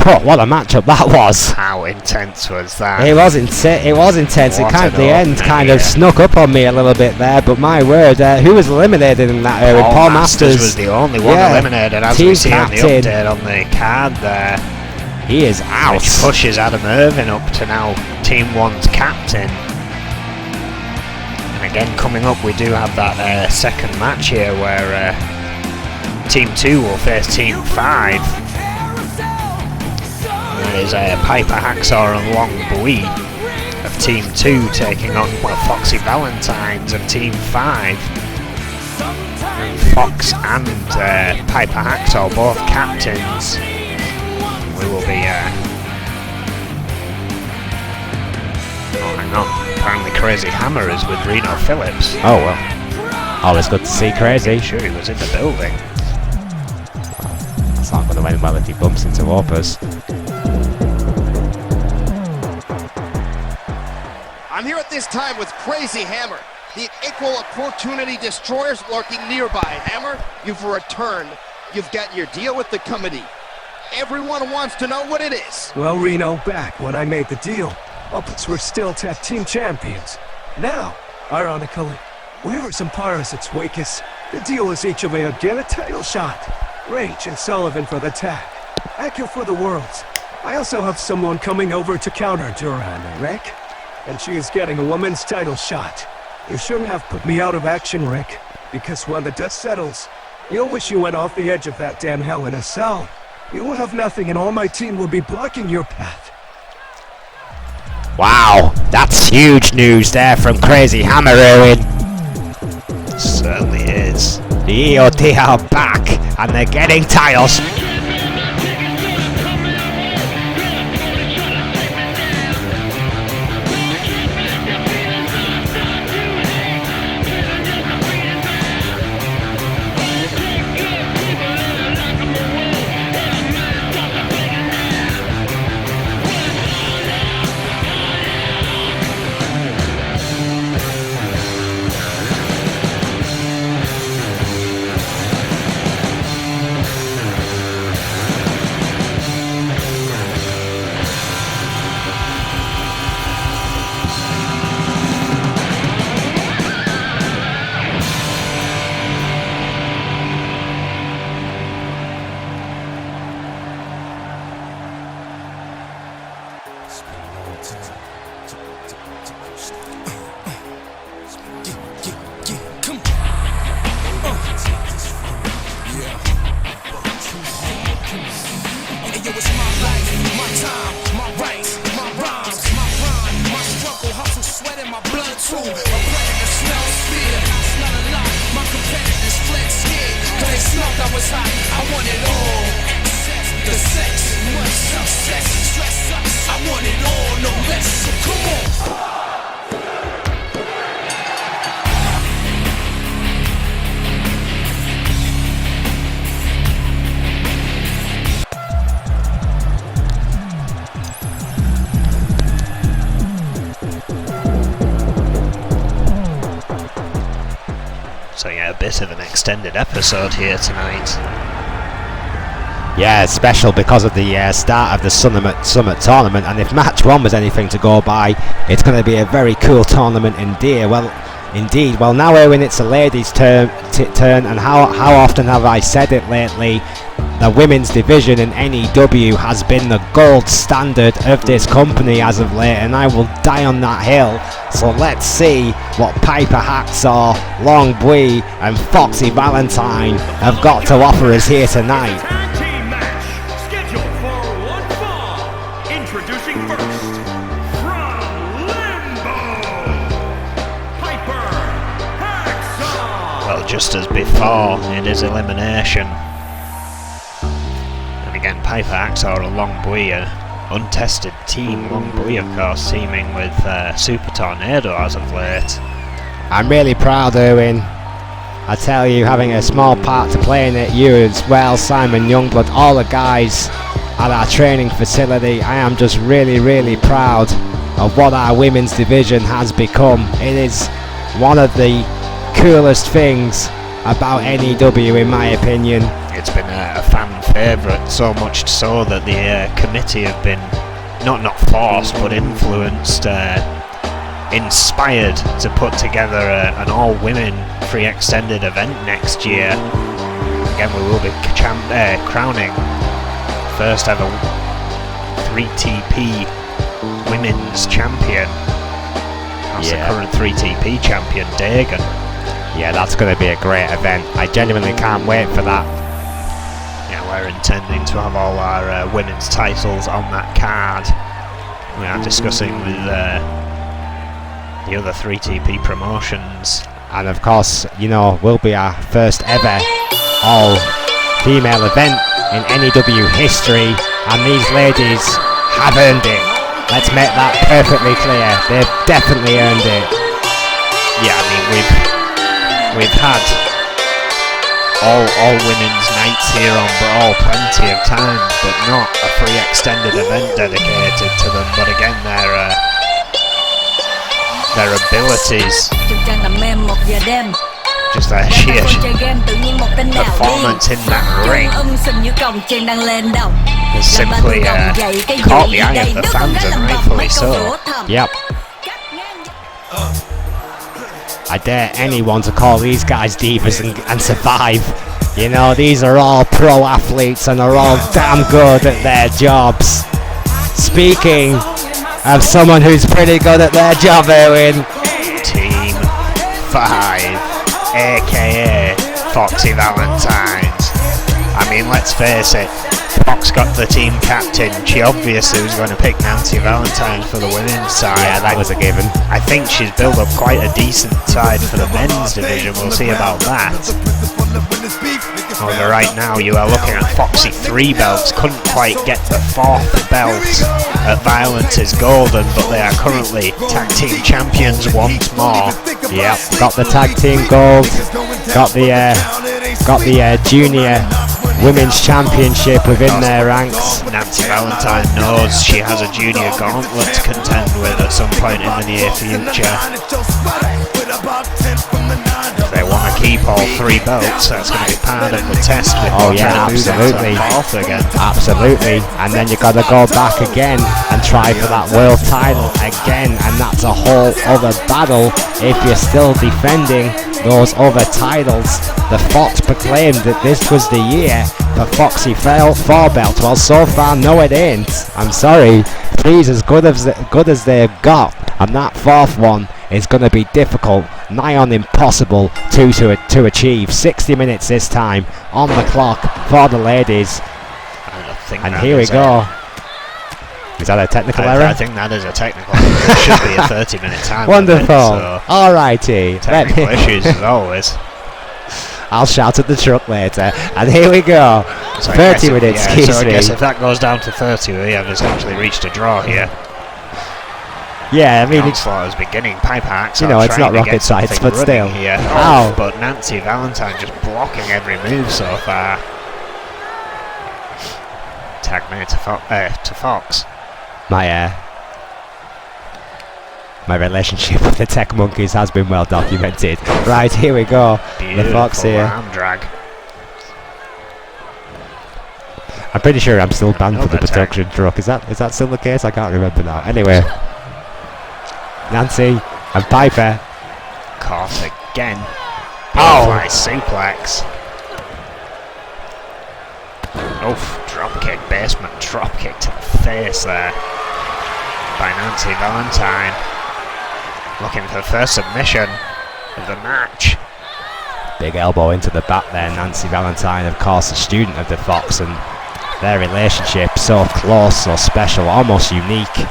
Oh, what a matchup that was. How intense was that? It was intense. What it kind of, the end kind of snuck up on me a little bit there, but my word, who was eliminated in that area? Paul Masters was the only one eliminated, as we see on the update on the card there. He is out. Which pushes Adam Irvin up to now Team 1's captain. And again, coming up, we do have that second match here where Team 2 will face Team 5. That is Piper Hacksaw and Long Bui of Team 2 taking on Foxy Valentines of Team 5. And Fox and Piper Hacksaw, both captains. We will be... oh, hang on. Apparently Crazy Hammer is with Reno Phillips. Oh, well. Always good to see Crazy. I'm sure he was in the building. It's not going to end well if he bumps into Opus. I'm here at this time with Crazy Hammer, the equal opportunity destroyers lurking nearby. Hammer, you've returned. You've got your deal with the committee. Everyone wants to know what it is. Well, Reno, back when I made the deal, Opus were still tag team champions. Now, ironically, wherever some parasites wake us, the deal is each of a get a title shot. Rage and Sullivan for the tag. Acker for the worlds. I also have someone coming over to counter Durand and Rick. And she is getting a woman's title shot. You shouldn't have put me out of action, Rick. Because when the dust settles, you'll wish you went off the edge of that damn Hell in a Cell. You will have nothing and all my team will be blocking your path. Wow, that's huge news there from Crazy Hammer, Owen. Certainly is. The EOT are back and they're getting tiles. So yeah, a bit of an extended episode here tonight. Yeah, it's special because of the start of the Summit tournament, and if match 1 was anything to go by, it's going to be a very cool tournament indeed. Well, now Owen, it's a ladies' turn, and how often have I said it lately? The women's division in NEW has been the gold standard of this company as of late, and I will die on that hill. So let's see what Piper Hacksaw, Long Bui and Foxy Valentine have got to offer us here tonight. Tag team match scheduled for one fall. Introducing first from Limbo, Piper Hacksaw. Well, just as before, it is elimination. And again, Piper Hacksaw and Long Bui, an untested team. Long Bui, of course, teaming with Super Tornado as of late. I'm really proud, Owen. I tell you, having a small part to play in it, you as well, Simon Youngblood, all the guys at our training facility. I am just really, really proud of what our women's division has become. It is one of the coolest things about NEW, in my opinion. It's been a fan favourite, so much so that the committee have been not forced but influenced, inspired to put together an all-women free extended event next year. Again, we will be crowning first ever 3TP women's champion. That's the current 3TP champion, Dagan. Yeah, that's going to be a great event. I genuinely can't wait for that. Yeah, we're intending to have all our women's titles on that card. We are discussing with the other 3TP promotions. And of course, you know, will be our first ever all-female event in NEW history, and these ladies have earned it. Let's make that perfectly clear. They've definitely earned it. Yeah, I mean, we've had all women's nights here on Brawl plenty of times, but not a free extended event dedicated to them. But again, their abilities, just their sheer performance in that ring has simply caught the eye of the fans, and rightfully so. Yep. I dare anyone to call these guys divas and survive. You know, these are all pro athletes and are all damn good at their jobs. Speaking of someone who's pretty good at their job, Owen. Team 5, aka Foxy Valentines. I mean, let's face it, Fox got the team captain. She obviously was going to pick Nancy Valentine for the women's side. Yeah, that was a given. I think she's built up quite a decent side for the men's division. We'll see about that. However, right now you are looking at Foxy 3 belts. Couldn't quite get the 4th belt at Violence is Golden, but they are currently tag team champions once more. Yep, got the tag team gold, got the junior women's championship within their ranks. Nancy Valentine knows she has a junior gauntlet to contend with at some point in the near future. If they want to keep all 3 belts, that's going to be part of the test. Oh yeah, absolutely. Absolutely. And then you got to go back again and try for that world title again, and that's a whole other battle if you're still defending those other titles. The Fox proclaimed that this was the year for Foxy 4 belt. Well, so far, no it ain't. I'm sorry. Three's as good as they've got, and that 4th one is going to be difficult, nigh on impossible to achieve. 60 minutes this time on the clock for the ladies. And here we go. Is that a technical error? I think that is a technical error. It should be a 30-minute time. Wonderful. So Alrighty. technical issues as always. I'll shout at the truck later. And here we go. So 30 minutes, so excuse I me. guess if that goes down to 30, we have essentially reached a draw here. Yeah, I mean, Onslaught is beginning. Piper Hacks, you know, it's not rocket science, but still. Here. Ow. But Nancy Valentine just blocking every move so far. Tag made to Fox. My relationship with the Tech Monkeys has been well documented. Right, here we go. Beautiful the Fox here. arm drag. I'm pretty sure I'm still banned for the Another production truck. Is that still the case? I can't remember now. Anyway, Nancy and Piper. Caught again. Oh. Butterfly suplex. Oof, drop kick, basement drop kick to the face there by Nancy Valentine. Looking for the first submission of the match. Big elbow into the back there. Nancy Valentine, of course, a student of the Fox, and their relationship so close, so special, almost unique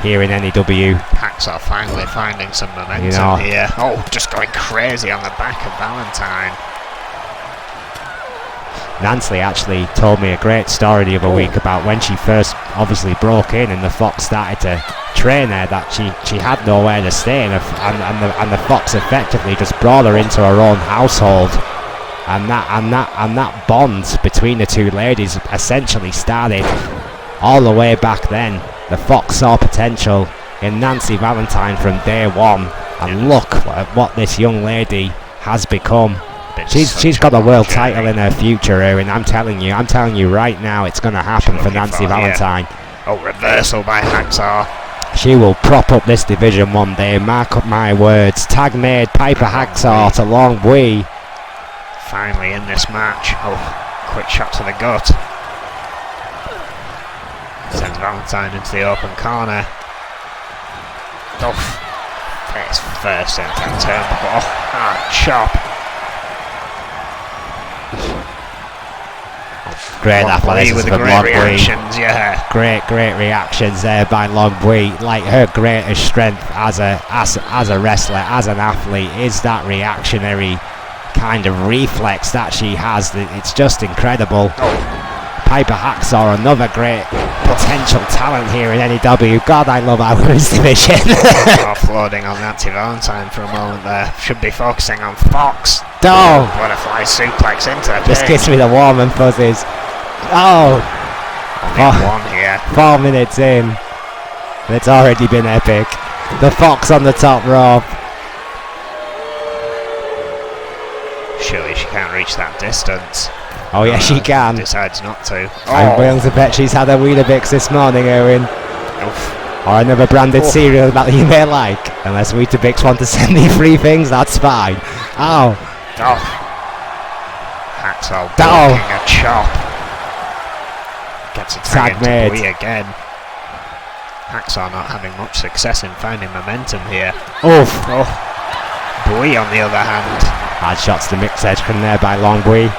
here in NEW. Hacksaw finally finding some momentum here. Oh, just going crazy on the back of Valentine. Nancy actually told me a great story the other week about when she first obviously broke in and the Fox started to train her, that she had nowhere to stay, and the Fox effectively just brought her into her own household, and that bond between the two ladies essentially started all the way back then. The Fox saw potential in Nancy Valentine from day one, and look at what this young lady has become. She's got a world title in her future, and I'm telling you right now, it's going to happen for Nancy Valentine. Oh, reversal by Hacksaw. She will prop up this division one day, mark up my words. Tag made, Piper Hacksaw to Long Wee. Finally in this match. Oh, quick shot to the gut. Sends Valentine into the open corner. Oh, face first into the turnbuckle. Oh, chop. Great athleticism with the from great Long reactions, Wee. yeah. Great reactions there by Long Wee. Like, her greatest strength as a wrestler, as an athlete, is that reactionary kind of reflex that she has. It's just incredible. Piper Hacksaw, another great potential talent here in NEW. God, I love our women's division. Offloading on Nancy Valentine for a moment there. Should be focusing on Fox. Oh! Butterfly suplex into the Just pin. gives me the warm and fuzzies. Oh! Only one here. 4 minutes in, and it's already been epic. The Fox on the top rope. Surely she can't reach that distance. Oh yeah, she can. Decides not to. I'm willing to bet she's had a Weetabix this morning, Owen. Oof. Or another branded cereal that you may like. Unless Weetabix want to send me free things, that's fine. Ow. Oh. Hacksaw blocking a chop. Gets a tag into made. Bui again. Hacksaw not having much success in finding momentum here. Oof. Oh. Bui on the other hand. Hard shots to mix edge from there by Long Bui.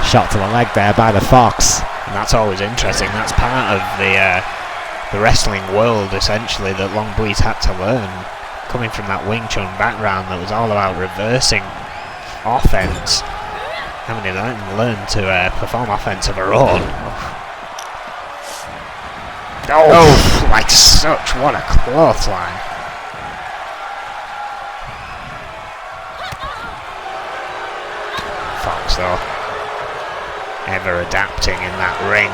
Shot to the leg there by the Fox. And that's always interesting. That's part of the wrestling world, essentially, that Long Bui's had to learn. Coming from that Wing Chun background that was all about reversing offense. Having to learn to perform offense of her own. Oh, like such, what a clothesline. Fox though, ever adapting in that ring.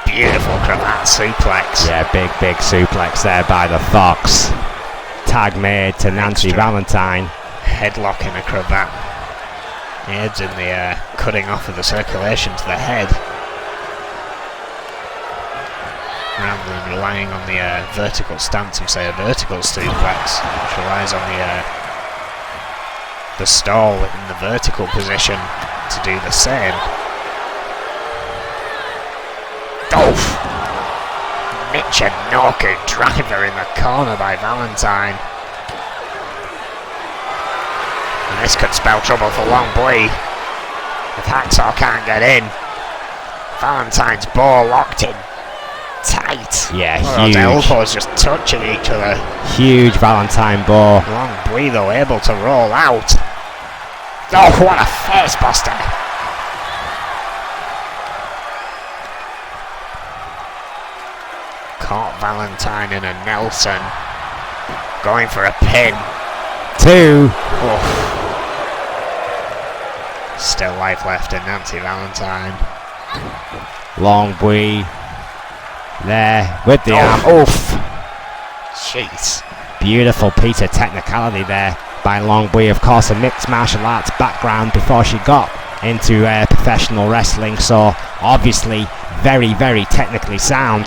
Beautiful cravat suplex. Yeah, big suplex there by the Fox. Tag made to Nancy Valentine. Headlock in a cravat. Aids in the cutting off of the circulation to the head. Rather than relying on the vertical stance of, say, a vertical suplex, which relies on the stall in the vertical position to do the same. Michinoku driver in the corner by Valentine. And this could spell trouble for Long Bui if Hacksaw can't get in. Valentine's ball locked in tight. Yeah, Those huge. elbows just touching each other. Huge Valentine ball. Long Bui though able to roll out. Oh, what a face buster. Caught Valentine in a Nelson. Going for a pin. 2. Oh. Still life left in Nancy Valentine. Long Bui there with the arm. Oof. Jeez. Beautiful piece of technicality there by Long Bui. Of course, a mixed martial arts background before she got into professional wrestling, so obviously very technically sound.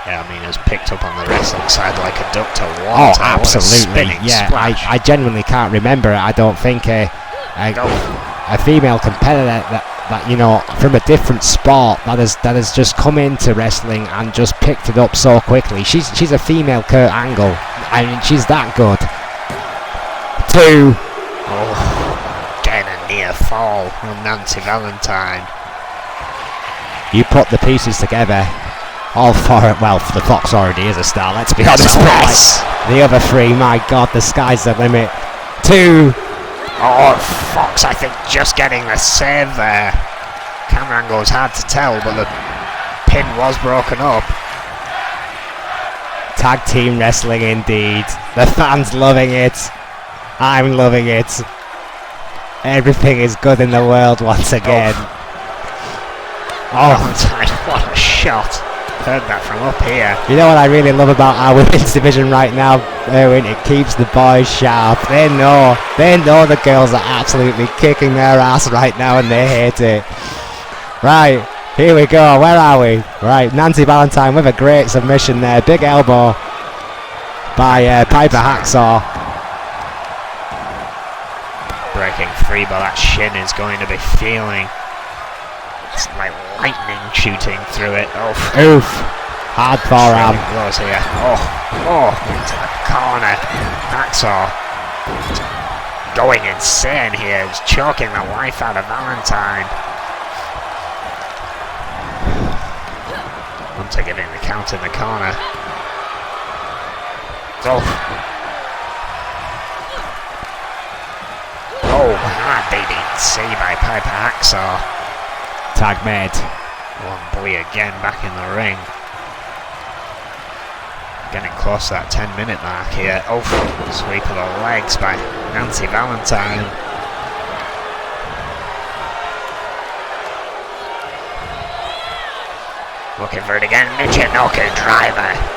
Yeah, I mean, has picked up on the wrestling side like a duck to water. Oh, What a absolutely. spinning Yeah, splash. I genuinely can't remember. I don't think a female competitor that you know, from a different sport that has just come into wrestling and just picked it up so quickly. She's a female Kurt Angle. I mean, she's that good. 2. Oh, getting a near fall on Nancy Valentine. You put the pieces together. All for it. Well, the Fox already is a star, let's be honest. Yes. The other 3, my God, the sky's the limit. 2. Oh, Fox, I think, just getting the save there. Camera angle's hard to tell, but the pin was broken up. Tag team wrestling indeed. The fans loving it. I'm loving it. Everything is good in the world once again. Valentine, what a shot. Heard that from up here. You know what I really love about our women's division right now, Erwin? It keeps the boys sharp. They know the girls are absolutely kicking their ass right now and they hate it. Right, here we go. Where are we? Right, Nancy Valentine with a great submission there. Big elbow by Piper Hacksaw. Breaking free, but that shin is going to be feeling. It's like lightning shooting through it. Oh, Oof. Hard forearm. Close here. Oh, into the corner. Hacksaw going insane here. He's choking the life out of Valentine. Hunter giving the count in the corner. Oh, hard DDT by Piper Hacksaw. Tag made. Long Bui again back in the ring. Getting close to that 10-minute mark here. Oh, sweep of the legs by Nancy Valentine. Looking for it again. Michinoku driver.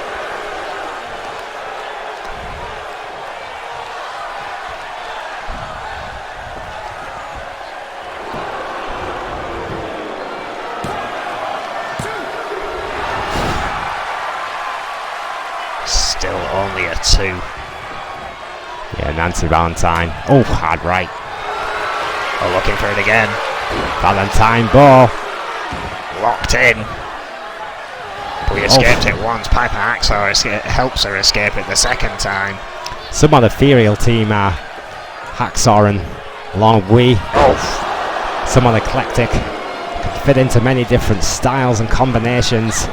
Still only a 2. Yeah, Nancy Valentine. Oh, hard right. Oh, looking for it again. Valentine ball. Locked in. We escaped it once. Piper Hacksaw helps her escape it the second time. Some on the ethereal team are Hacksaw and Long Bui. Oh, somewhat eclectic, can fit into many different styles and combinations.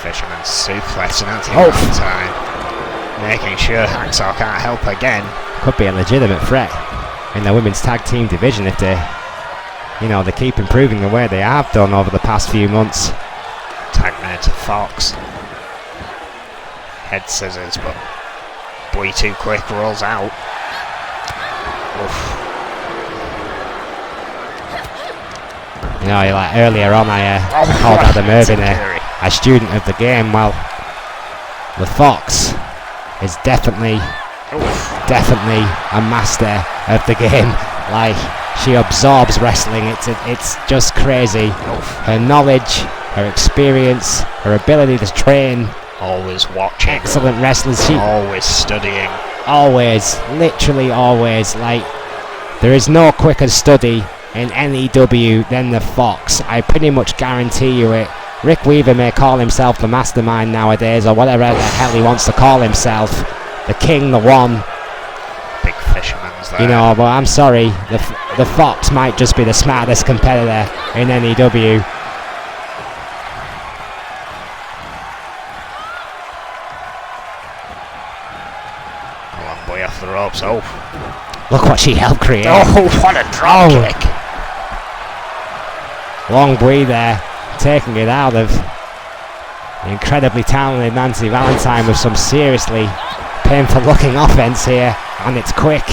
Fisherman suplex and anti-Valentine, making sure Hacksaw can't help again. Could be a legitimate threat in the women's tag team division if they, they keep improving the way they have done over the past few months. Tag made to Fox. Head scissors, but Boy too quick, rolls out. Oof. Like earlier on, I called Adam Irvin a student of the game. Well, the Fox is definitely a master of the game. Like, she absorbs wrestling. It's just crazy. Her knowledge, her experience, her ability to train. Always watching. Excellent wrestlers. She always studying. Always, literally always. Like, there is no quicker study in NEW than the Fox. I pretty much guarantee you it. Rick Weaver may call himself the mastermind nowadays, or whatever the hell he wants to call himself. The king, the one. Big fisherman's there. But I'm sorry. The Fox might just be the smartest competitor in NEW. Off the ropes. Oh, look what she helped create. Oh, what a drop kick. Long Bui there, taking it out of the incredibly talented Nancy Valentine with some seriously painful looking offense here, and it's quick,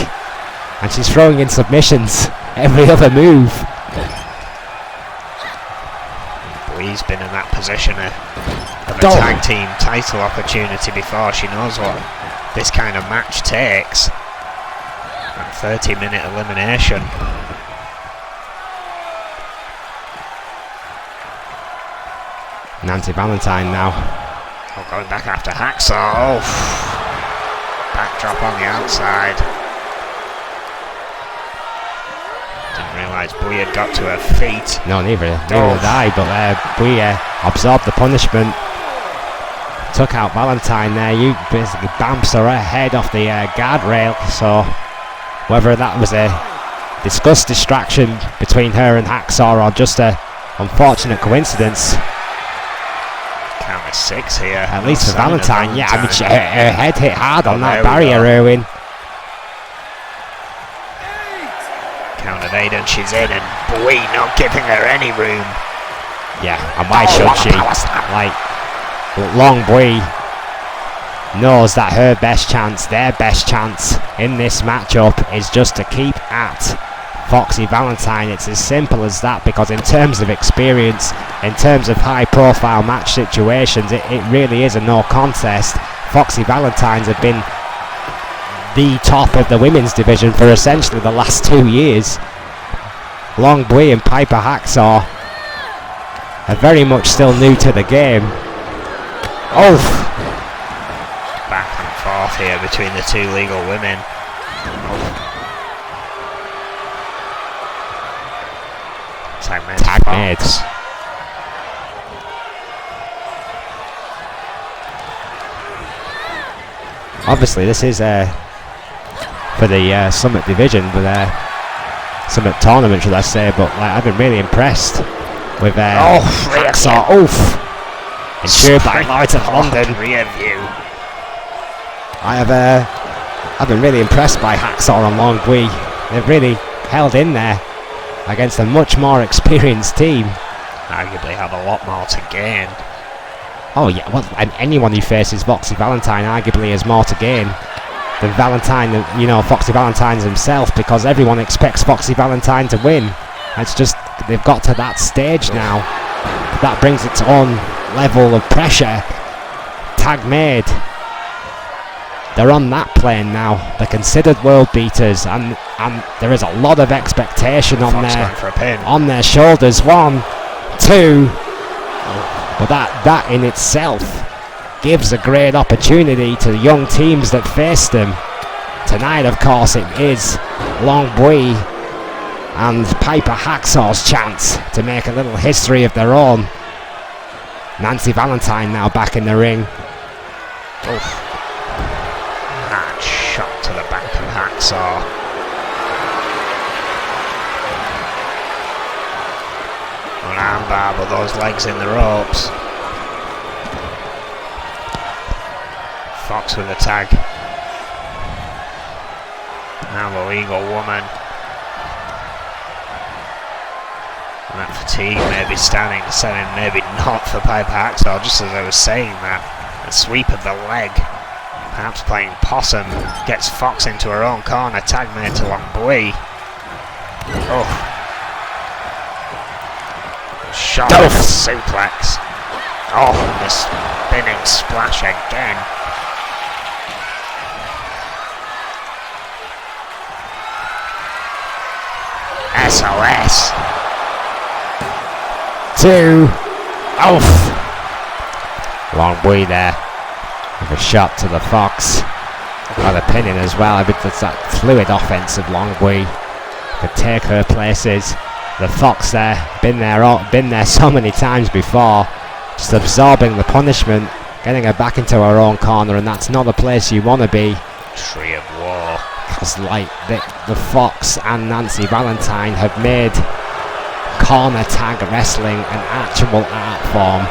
and she's throwing in submissions every other move. Bui's been in that position of a tag team title opportunity before. She knows what this kind of match takes. And 30-minute elimination. Nancy Valentine now. Oh, going back after Hacksaw. Oh. Backdrop on the outside. Didn't realise Bui had got to her feet. No, neither did I, but Bui absorbed the punishment. Took out Valentine there. You basically bounced her head off the guardrail. So whether that was a discussed distraction between her and Hacksaw or just a unfortunate coincidence. Count of 6 here. At least for Valentine, yeah. I mean, her head hit hard on that barrier, Irwin. Count of 8 and she's in, and Bui not giving her any room. Yeah, and why should she? Like, Long Bui knows that her best chance, their best chance in this matchup is just to keep at Foxy Valentine. It's as simple as that, because in terms of experience, in terms of high profile match situations, it really is a no contest. Foxy Valentines have been the top of the women's division for essentially the last 2 years. Long Bui and Piper Hacksaw are very much still new to the game. Oh! Back and forth here between the two legal women. Tag mates. Obviously, this is for the Summit division, but Summit tournament, should I say? But I've been really impressed with Hacksaw. Oof! Ensured by Lloyd of London. Rear view. I've been really impressed by Hacksaw and Long Bui. They've really held in there against a much more experienced team. Arguably have a lot more to gain. Oh yeah, well, and anyone who faces Foxy Valentine arguably has more to gain than Valentine, Foxy Valentine's himself, because everyone expects Foxy Valentine to win. It's just, they've got to that stage now. That brings its own level of pressure. Tag made. They're on that plane now. They're considered world beaters, and there is a lot of expectation on their shoulders. 1, 2. But that in itself gives a great opportunity to the young teams that face them. Tonight, of course, it is Long Bui and Piper Hacksaw's chance to make a little history of their own. Nancy Valentine now back in the ring. Oof. And shot to the back of Hacksaw. An armbar, but those legs in the ropes. Fox with a tag. Now the legal woman. And that fatigue maybe setting, maybe not for Piper Hacksaw, just as I was saying that. A sweep of the leg. Perhaps playing possum. Gets Fox into her own corner. Tag made to Long Bui. Oh. Shot with a suplex. Oh, the spinning splash again. SOS. 2. Oof. Long Bui there with a shot to the Fox. Got a pin in as well. I think that's that fluid offense of Long Bui. Could take her places. The Fox there, been there so many times before. Just absorbing the punishment, getting her back into her own corner, and that's not the place you want to be. Tree of War. Because like the Fox and Nancy Valentine have made corner tag wrestling an actual art form.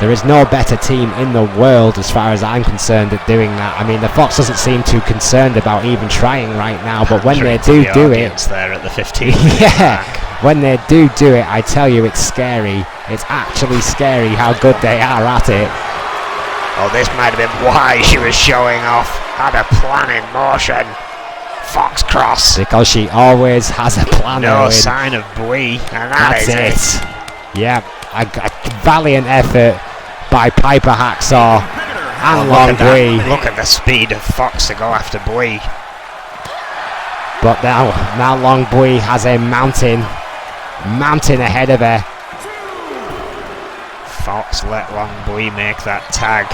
There is no better team in the world as far as I'm concerned at doing that. I mean, the Fox doesn't seem too concerned about even trying right now, but when they do it, there at the 15 yeah, when they do it, I tell you, it's scary. It's actually scary how good they are at it. Oh, this might have been why she was showing off. Had a plan in motion. Fox cross. Because she always has a plan. No sign of Bui, and that's it. Yeah, a valiant effort by Piper Hacksaw and Long Bui. Look at the speed of Fox to go after Bui. But now Long Bui has a mountain ahead of her. Fox let Long Bui make that tag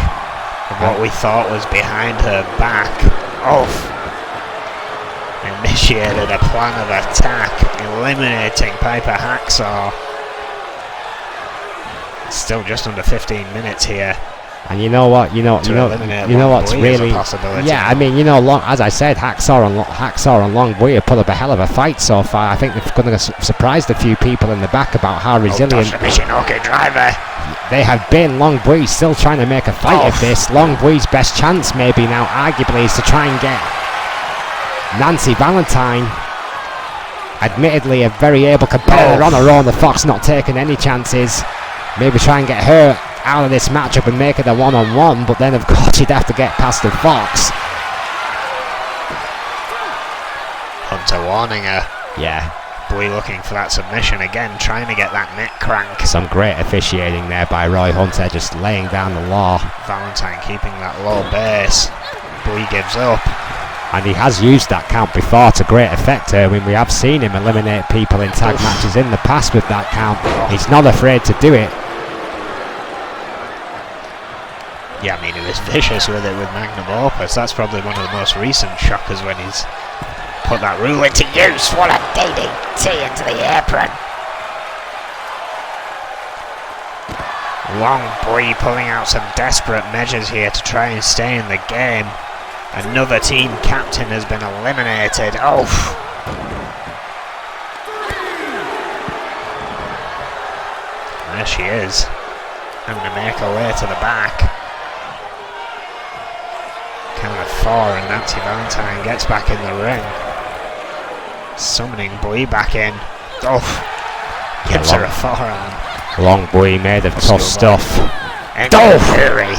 of what we thought was behind her back. Oh. Initiated a plan of attack, eliminating Piper Hacksaw. Still just under 15 minutes here. And you know what? You know what's really, yeah. I mean, as I said, Hacksaw and Long Bui have put up a hell of a fight so far. I think they've going to surprised a few people in the back about how resilient driver. They have been. Long Bui still trying to make a fight of this. Long Bui's best chance, maybe now, arguably, is to try and get Nancy Valentine. Admittedly, a very able competitor on her own. The Fox not taking any chances. Maybe try and get her out of this matchup and make it a one-on-one, but then of course you'd have to get past the Fox. Hunter warning her. Yeah. Bui looking for that submission again, trying to get that neck crank. Some great officiating there by Roy Hunter, just laying down the law. Valentine keeping that low base. Bui gives up. And he has used that count before to great effect. I mean, we have seen him eliminate people in tag matches in the past with that count. He's not afraid to do it. Yeah, I mean, he was vicious with it with Magnum Opus. That's probably one of the most recent shockers when he's put that rule into use. What a DDT into the apron. Long Bui pulling out some desperate measures here to try and stay in the game. Another team captain has been eliminated. Oh. There she is. Having to make her way to the back. Count of 4 and Nancy Valentine gets back in the ring. Summoning Bui back in. Oh. Gives her a forearm. Long Bui made of tough stuff. Fury.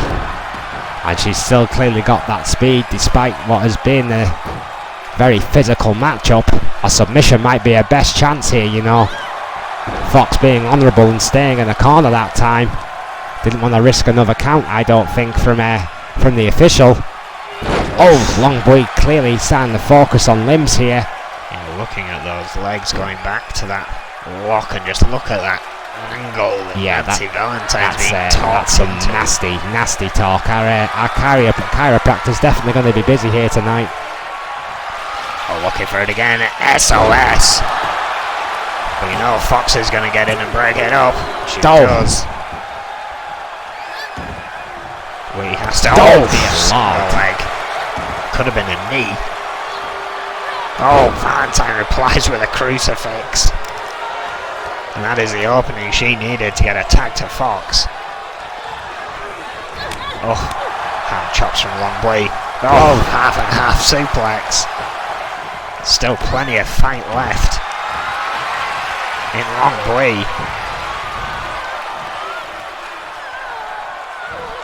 And she's still clearly got that speed despite what has been a very physical matchup. A submission might be her best chance here, Fox being honourable and staying in the corner that time. Didn't want to risk another count, I don't think, from the official. Oh, Long Bui clearly starting to focus on limbs here. Yeah, looking at those legs, going back to that lock, and just look at that angle. Yeah, that's some nasty talk. Our chiropractor's definitely going to be busy here tonight. Oh, looking for it again. SOS. But Fox is going to get in and break it up. She does. We have to. Leg. Could have been a knee. Oh, Valentine replies with a crucifix. And that is the opening she needed to get a tag to Fox. Oh, hand chops from Long Bui. Oh, half and half suplex. Still plenty of fight left in Long Bui.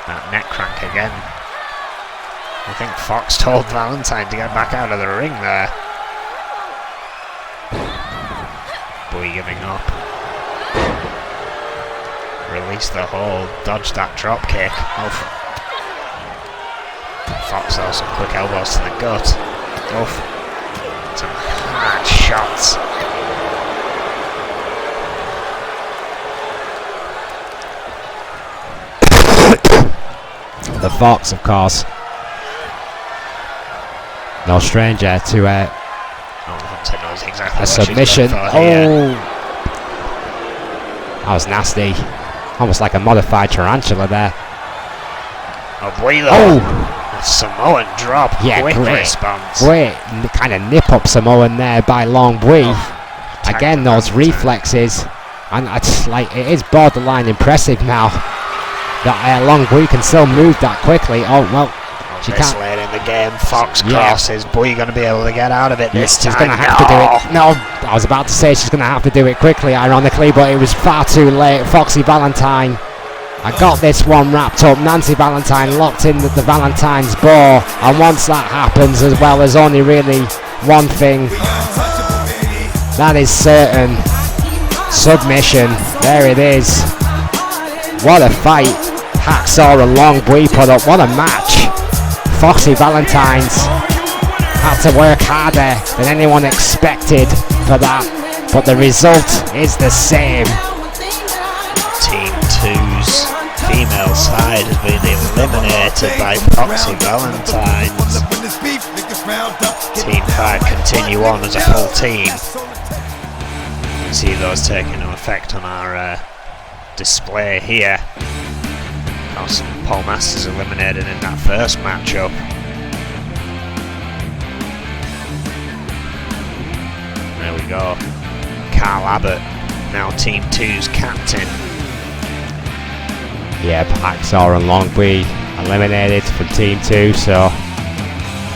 That neck crank again. I think Fox told Valentine to get back out of the ring there. Bui giving up. Release the hold, dodge that drop kick. Oh. Fox though, some quick elbows to the gut. Oh. Some hard shots. The Fox, of course. No stranger to Hunter knows exactly a what submission. she's going for here. That was nasty. Almost like a modified tarantula there. Oh, Bui though. Oh! A Samoan drop. Yeah, Quick great. response. Great kind of nip up Samoan there by Long Bui. Again, those reflexes. And it's like, it is borderline impressive now that Long Bui can still move that quickly. Oh, well. She This can't. late in the game, Fox crosses. Bui going to be able to get out of it this She's time. going to have to do it. No, I was about to say she's going to have to do it quickly, ironically, but it was far too late. Foxy Valentine, I got this one wrapped up. Nancy Valentine locked in the Valentine's ball, and once that happens, as well, there's only really one thing that is certain: submission. There it is. What a fight Hacksaw and Long Bui put up. What a match. Foxy Valentine's had to work harder than anyone expected for that, but the result is the same. Team 2's female side has been eliminated by Foxy Valentine. Team 5 continue on as a full team. You see those taking no effect on our display here. Of course, Paul Masters eliminated in that first matchup. There we go. Carl Abbott, now Team 2's captain. Yeah, Hacksaw and Long Bui eliminated from Team 2, so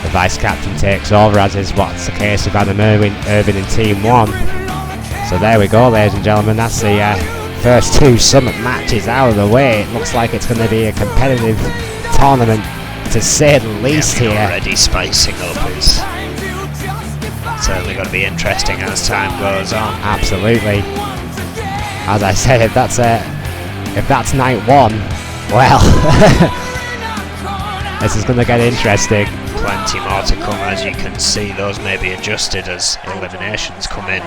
the vice captain takes over, as is what's the case with Adam Irvin in Team 1. So there we go, ladies and gentlemen, that's the first 2 Summit matches out of the way. It looks like it's going to be a competitive tournament, to say the least here. Already spicing up. It's certainly going to be interesting as time goes on. Absolutely. As I said, if that's night 1, well, this is going to get interesting. Plenty more to come, as you can see. Those may be adjusted as eliminations come in.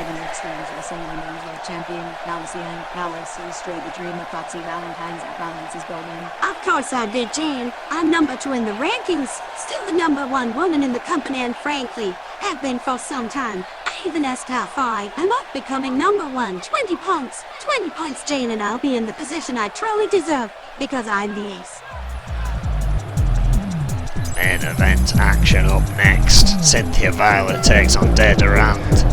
Of course I did, Jane. I'm number 2 in the rankings, still the number 1 woman in the company, and frankly, have been for some time. I even asked how far I am up becoming number 1. 20 points. 20 points, Jane, and I'll be in the position I truly deserve, because I'm the ace. Main event action up next. Cynthia Violet takes on Durand.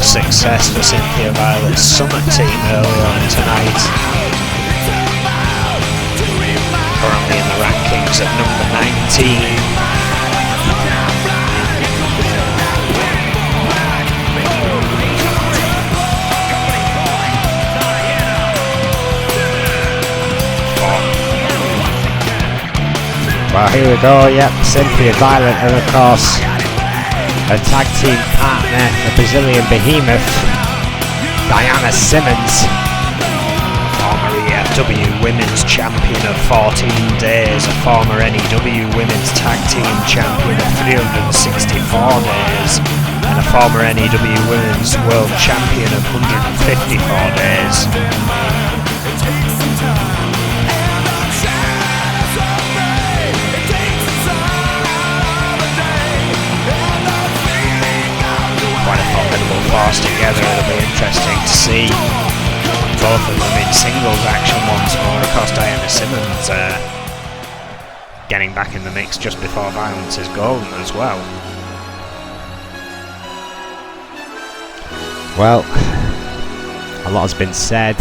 success for Cynthia Violet's summer team early on tonight. Currently in the rankings at number 19. Well, here we go, yep, Cynthia Violet and of course her tag team partner, the Brazilian behemoth, Diana Simmons. Former EFW Women's Champion of 14 days, a former NEW Women's Tag Team Champion of 364 days, and a former NEW Women's World Champion of 154 days. Quite a formidable force together. It'll be interesting to see both of them in singles action once more. Of course, Diana Simmons getting back in the mix just before Violence is Golden as well. Well, a lot has been said.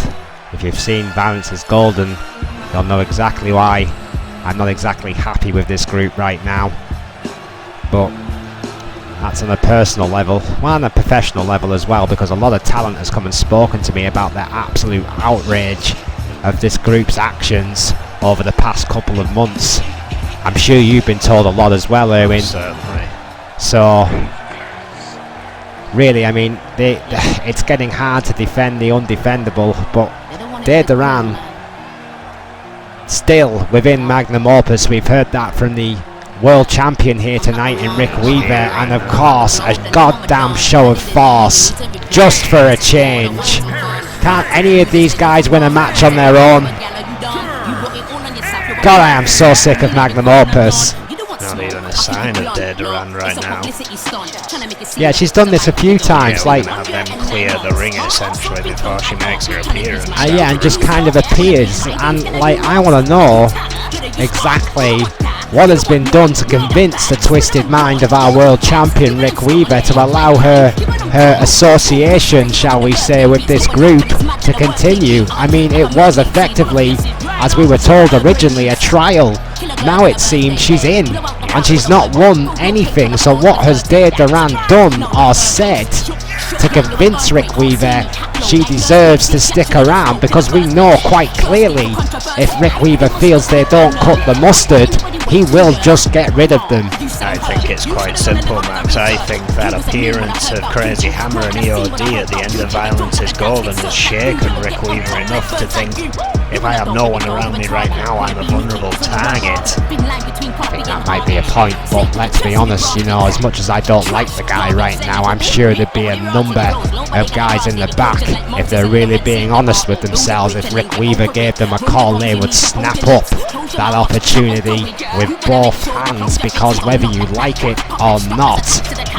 If you've seen Violence is Golden, you'll know exactly why I'm not exactly happy with this group right now. But that's on a personal level, well, on a professional level as well, because a lot of talent has come and spoken to me about their absolute outrage of this group's actions over the past couple of months. I'm sure you've been told a lot as well, Erwin. Certainly. So, really, I mean, it's getting hard to defend the undefendable, but Durand still within magnum opus. We've heard that from the world champion here tonight in Rick Weaver, and of course a goddamn show of force just for a change. Can't any of these guys win a match on their own? God, I am so sick of magnum opus. Not even a sign of Durand right now. Yeah, she's done this a few times, Yeah, like have them clear the ring essentially before she makes her appearance. yeah, and just kind of appears, and like I want to know exactly what has been done to convince the twisted mind of our world champion Rick Weaver to allow her association, shall we say, with this group to continue. I mean, it was effectively, as we were told originally, a trial. Now it seems she's in, and she's not won anything. So what has Durand done or said to convince Rick Weaver she deserves to stick around? Because we know quite clearly if Rick Weaver feels they don't cut the mustard, he will just get rid of them. I think it's quite simple, Max. I think that appearance of Crazy Hammer and EOD at the end of Violence is Golden has shaken Rick Weaver enough to think, if I have no one around me right now, I'm a vulnerable target. I think that might be a point, but let's be honest, you know, as much as I don't like the guy right now, I'm sure there'd be a number of guys in the back, if they're really being honest with themselves. If Rick Weaver gave them a call, they would snap up that opportunity with both hands, because whether you like it or not,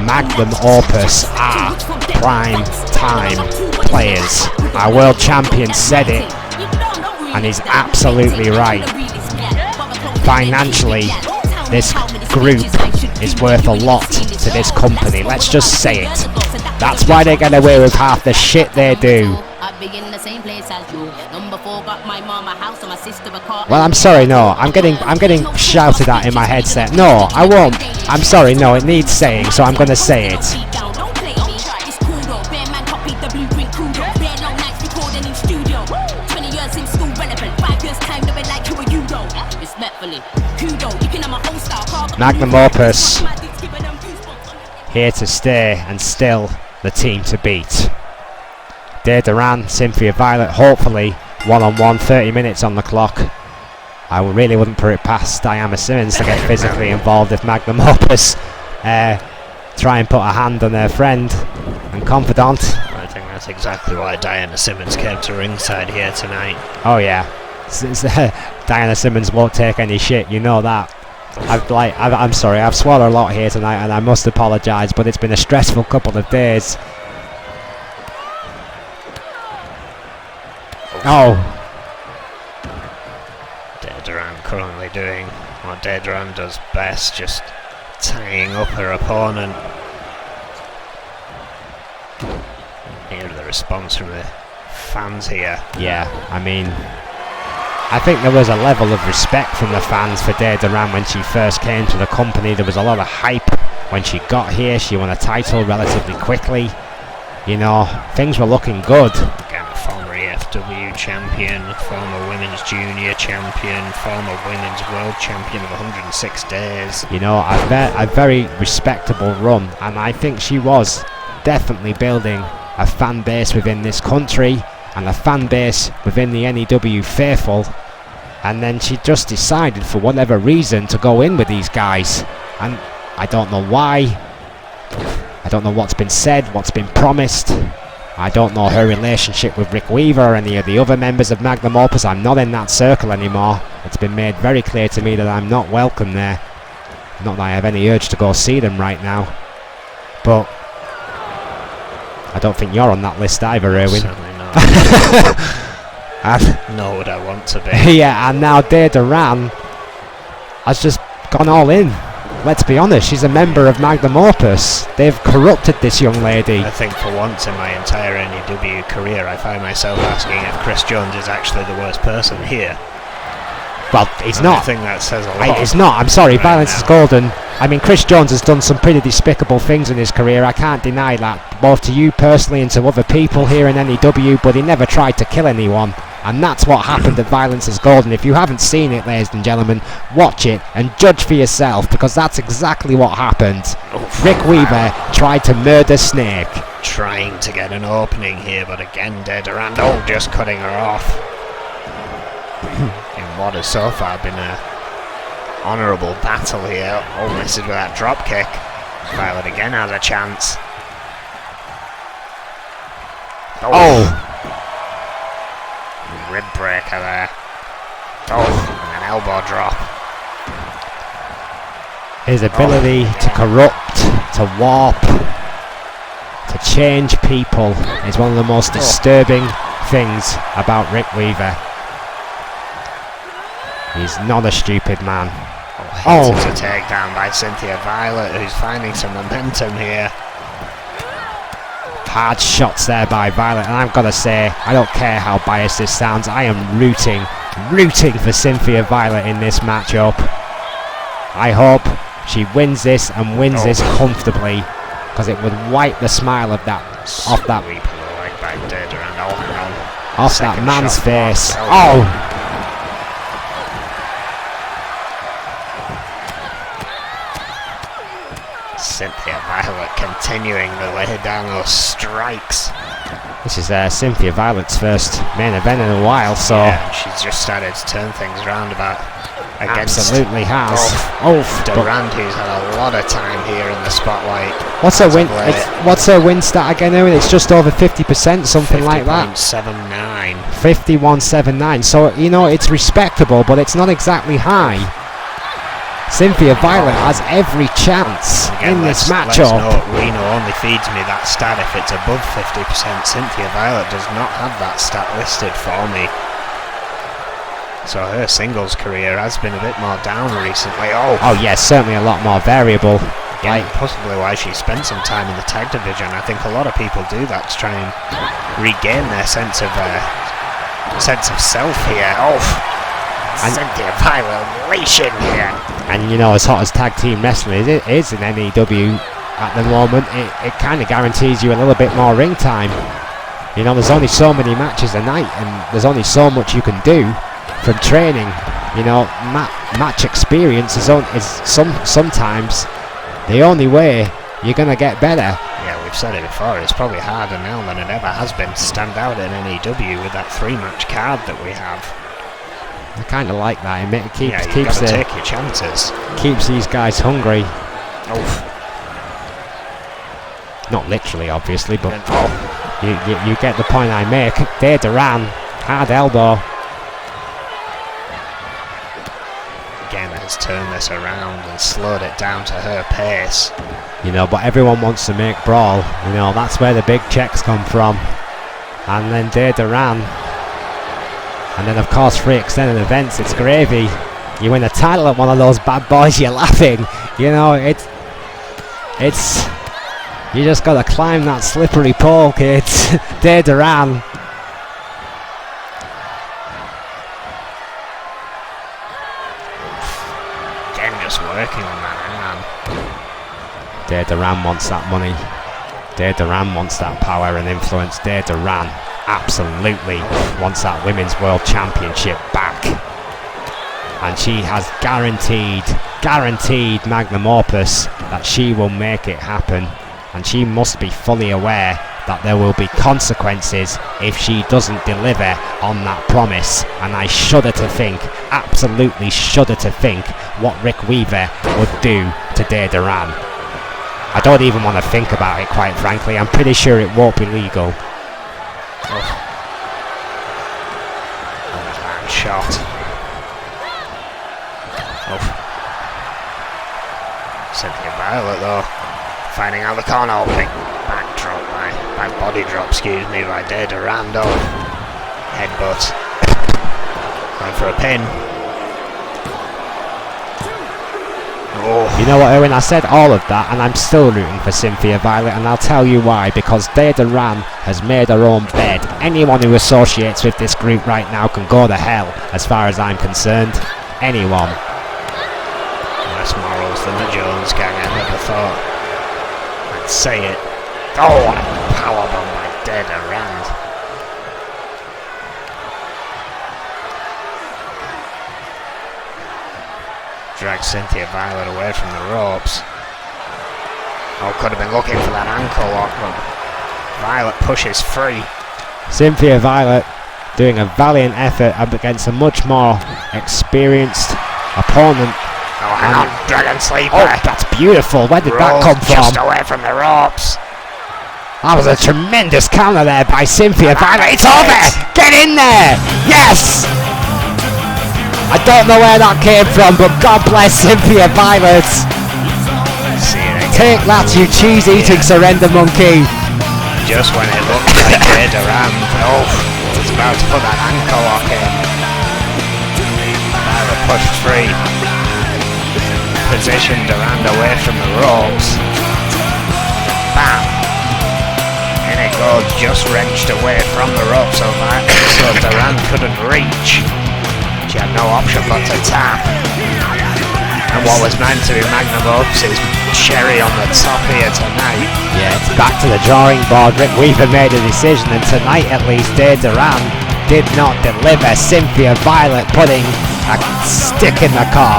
magnum opus are prime time players. Our world champion said it, and he's absolutely right. Financially, this group is worth a lot to this company. Let's just say it. That's why they get away with half the shit they do. Well, I'm sorry, no. I'm getting shouted at in my headset. No, I won't. I'm sorry, no. It needs saying, so I'm gonna say it. Magnum opus here to stay, and still the team to beat. Durand, Cynthia Violet, hopefully one-on-one, 30 minutes on the clock. I really wouldn't put it past Diana Simmons to get physically involved if Magnum opus try and put a hand on their friend and confidant. I think that's exactly why Diana Simmons came to ringside here tonight. Oh yeah, Diana Simmons won't take any shit, you know that. I'm sorry, I've swallowed a lot here tonight, and I must apologise, but it's been a stressful couple of days. Oh. Durand currently doing what Durand does best, just tying up her opponent. response from the fans here. Yeah, I mean, I think there was a level of respect from the fans for Durand when she first came to the company. There was a lot of hype when she got here. She won a title relatively quickly. You know, things were looking good. Again, a former EFW champion, former women's junior champion, former women's world champion of 106 days. You know, a very respectable run, and I think she was definitely building a fan base within this country and a fan base within the NEW faithful. And then she just decided, for whatever reason, to go in with these guys, and I don't know why. I don't know what's been said, what's been promised. I don't know her relationship with Rick Weaver or any of the other members of Magnum Opus. I'm not in that circle anymore. It's been made very clear to me that I'm not welcome there. Not that I have any urge to go see them right now. But I don't think you're on that list either, Erwin. Certainly not. Nor would I want to be. Yeah, and now Durand has just gone all in. Let's be honest, she's a member of Magnum Opus. They've corrupted this young lady. I think for once in my entire NEW career, I find myself asking if Chris Jones is actually the worst person here. Well, he's and not. I think that says a lot. He's not. I'm sorry, right violence now. is golden. I mean, Chris Jones has done some pretty despicable things in his career. I can't deny that, both to you personally and to other people here in NEW, but he never tried to kill anyone. And that's what happened at Violence is Golden. If you haven't seen it, ladies and gentlemen, watch it and judge for yourself, because that's exactly what happened. Oof, Rick Weaver tried to murder Snake. Trying to get an opening here, but again, Durand, just cutting her off. In what has so far been a honourable battle here. Misses with that drop kick. Violet again has a chance. Rib breaker there. And an elbow drop. His ability to corrupt, to warp, to change people is one of the most disturbing things about Rick Weaver. He's not a stupid man. It's a takedown by Cynthia Violet, who's finding some momentum here. Hard shots there by Violet, and I've got to say, I don't care how biased this sounds, I am rooting for Cynthia Violet in this matchup. I hope she wins this and wins this comfortably, because it would wipe the smile of that off that man's face. Cynthia Violet continuing to lay down those strikes. This is Cynthia Violet's first main event in a while, so yeah, she's just started to turn things around against absolutely has. Durand, who's had a lot of time here in the spotlight. What's her win? What's her win stat again, Owen? It's just over 50%, something like that. 50.79. 51.79. So you know it's respectable, but it's not exactly high. Cynthia Violet has every chance in this matchup. Reno only feeds me that stat if it's above 50%. Cynthia Violet does not have that stat listed for me. So her singles career has been a bit more down recently. Oh yes, certainly a lot more variable. Yeah, possibly why she spent some time in the tag division. I think a lot of people do that to try and regain their sense of self here. And Cynthia Violet unleashing here. And you know, as hot as tag team wrestling is in NEW at the moment, it kind of guarantees you a little bit more ring time. You know, there's only so many matches a night, and there's only so much you can do from training. You know, match experience is sometimes the only way you're going to get better. Yeah, we've said it before, it's probably harder now than it ever has been to stand out in NEW with that 3-match card that we have. I kind of like that. It keeps take your chances. Keeps these guys hungry. Not literally, obviously, but you get the point I make. Durand, hard elbow. Again, has turned this around and slowed it down to her pace. You know, but everyone wants to make Brawl. You know, that's where the big checks come from. And then Durand. And then, of course, free extended events, it's gravy. You win a title at one of those bad boys, you're laughing. You know, it's You just gotta climb that slippery pole, kids. Durand. Again, just working on that arm. Durand wants that money. Durand wants that power and influence. Durand absolutely wants that Women's World Championship back. And she has guaranteed magnum opus that she will make it happen. And she must be fully aware that there will be consequences if she doesn't deliver on that promise. And I shudder to think, absolutely shudder to think, what Rick Weaver would do to Durand. I don't even want to think about it, quite frankly. I'm pretty sure it won't be legal. Overhand shot. Cynthia Violet though, finding out the corner opening. Back body drop, excuse me, by Durand. Headbutt. Going for a pin. You know what, Owen, I said all of that and I'm still rooting for Cynthia Violet, and I'll tell you why. Because Durand has made her own bed. Anyone who associates with this group right now can go to hell, as far as I'm concerned. Anyone. Less morals than the Jones gang, I never thought I'd say it. Oh, what a powerbomb by Durand. Drags Cynthia Violet away from the ropes. Could have been looking for that ankle lock, but Violet pushes free. Cynthia Violet doing a valiant effort against a much more experienced opponent. Hang on, Dragon Sleeper. Oh, that's beautiful. Where did that come from? Just away from the ropes. That was a tremendous counter there by Cynthia Violet. It's over! Get in there! Yes! I don't know where that came from, but God bless Cynthia Violet. Take that, you cheese-eating surrender monkey. Just when it looked like Durand, was about to put that ankle lock in. Violet pushed free. Positioned Durand away from the ropes. Bam! In it goes, just wrenched away from the ropes so Durand couldn't reach. She had no option but to tap. And what was meant to be magnum opus is cherry on the top here tonight. Yeah, it's back to the drawing board. Rick Weaver made a decision, and tonight at least Durand did not deliver. Cynthia Violet putting a stick in the car.